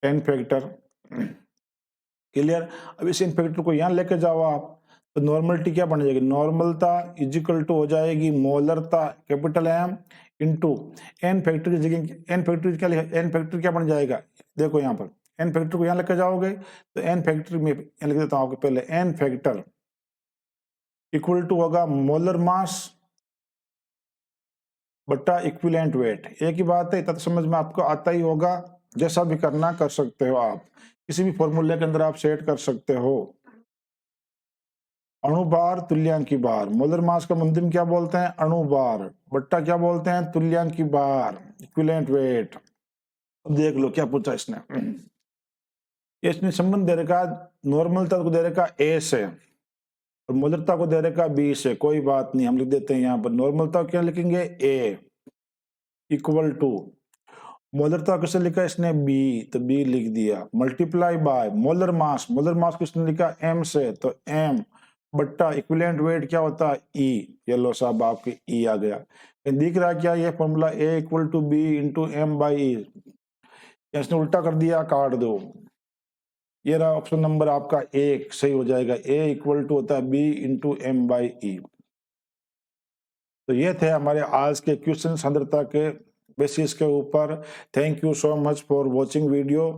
n factor. Clear. अब इस n फैक्टर को यहाँ लेके जाओ आप, तो नॉर्मलिटी क्या बन जाएगी, नॉर्मलता इज इक्वल टू हो जाएगी मोलरता capital M into n factor की जगह n फैक्टर क्या लिखा, n फैक्टर क्या बन जाएगा, देखो यहाँ पर n फैक्टर को यहाँ लेके जाओगे तो n फैक्टर में लिख देता हूँ आपको पहले, n फैक्टर इक्वल टू होगा मोलर मास बट्टा इक्विवेलेंट वेट। एक ही बात है, इतना तो समझ में आपको आता ही होगा, जैसा भी करना कर सकते हो आप, किसी भी फॉर्मूले के अंदर आप सेट कर सकते हो। अणुभार तुल्यांकी भार, मोलर मास का मुंदिम क्या बोलते हैं, अणुभार बट्टा क्या बोलते हैं, तुल्यांकी भार इक्विवेलेंट वेट। अब देख लो क्या पूछा इसने, इसने संबंध दे रखा नॉर्मलता को दे रखा A से और मोलरता को दे रखा B से। कोई बात नहीं, हम लिख देते हैं यहाँ पर नॉर्मलता क्या लिखेंगे A इक्वल टू मोलरता किसने लिखा इसने B, तो B लिख दिया, मल्टीप्लाई बाय मोलर मास किसने लिखा M से, तो M बट्टा इक्विवेलेंट वेट क्या होता है E। ये लो साहब आपके E आ गया। दिख रहा क्या ये formula, A equal to B into M by E, इसने उल्टा कर दिया, काट दो। ये रहा ऑप्शन नंबर आपका 1 सही हो जाएगा, A इक्वल टू होता है B into M by E। तो ये थे हमारे आज के क्वेश्चन सांद्रता के बेसिस के ऊपर। Thank you so much for watching video.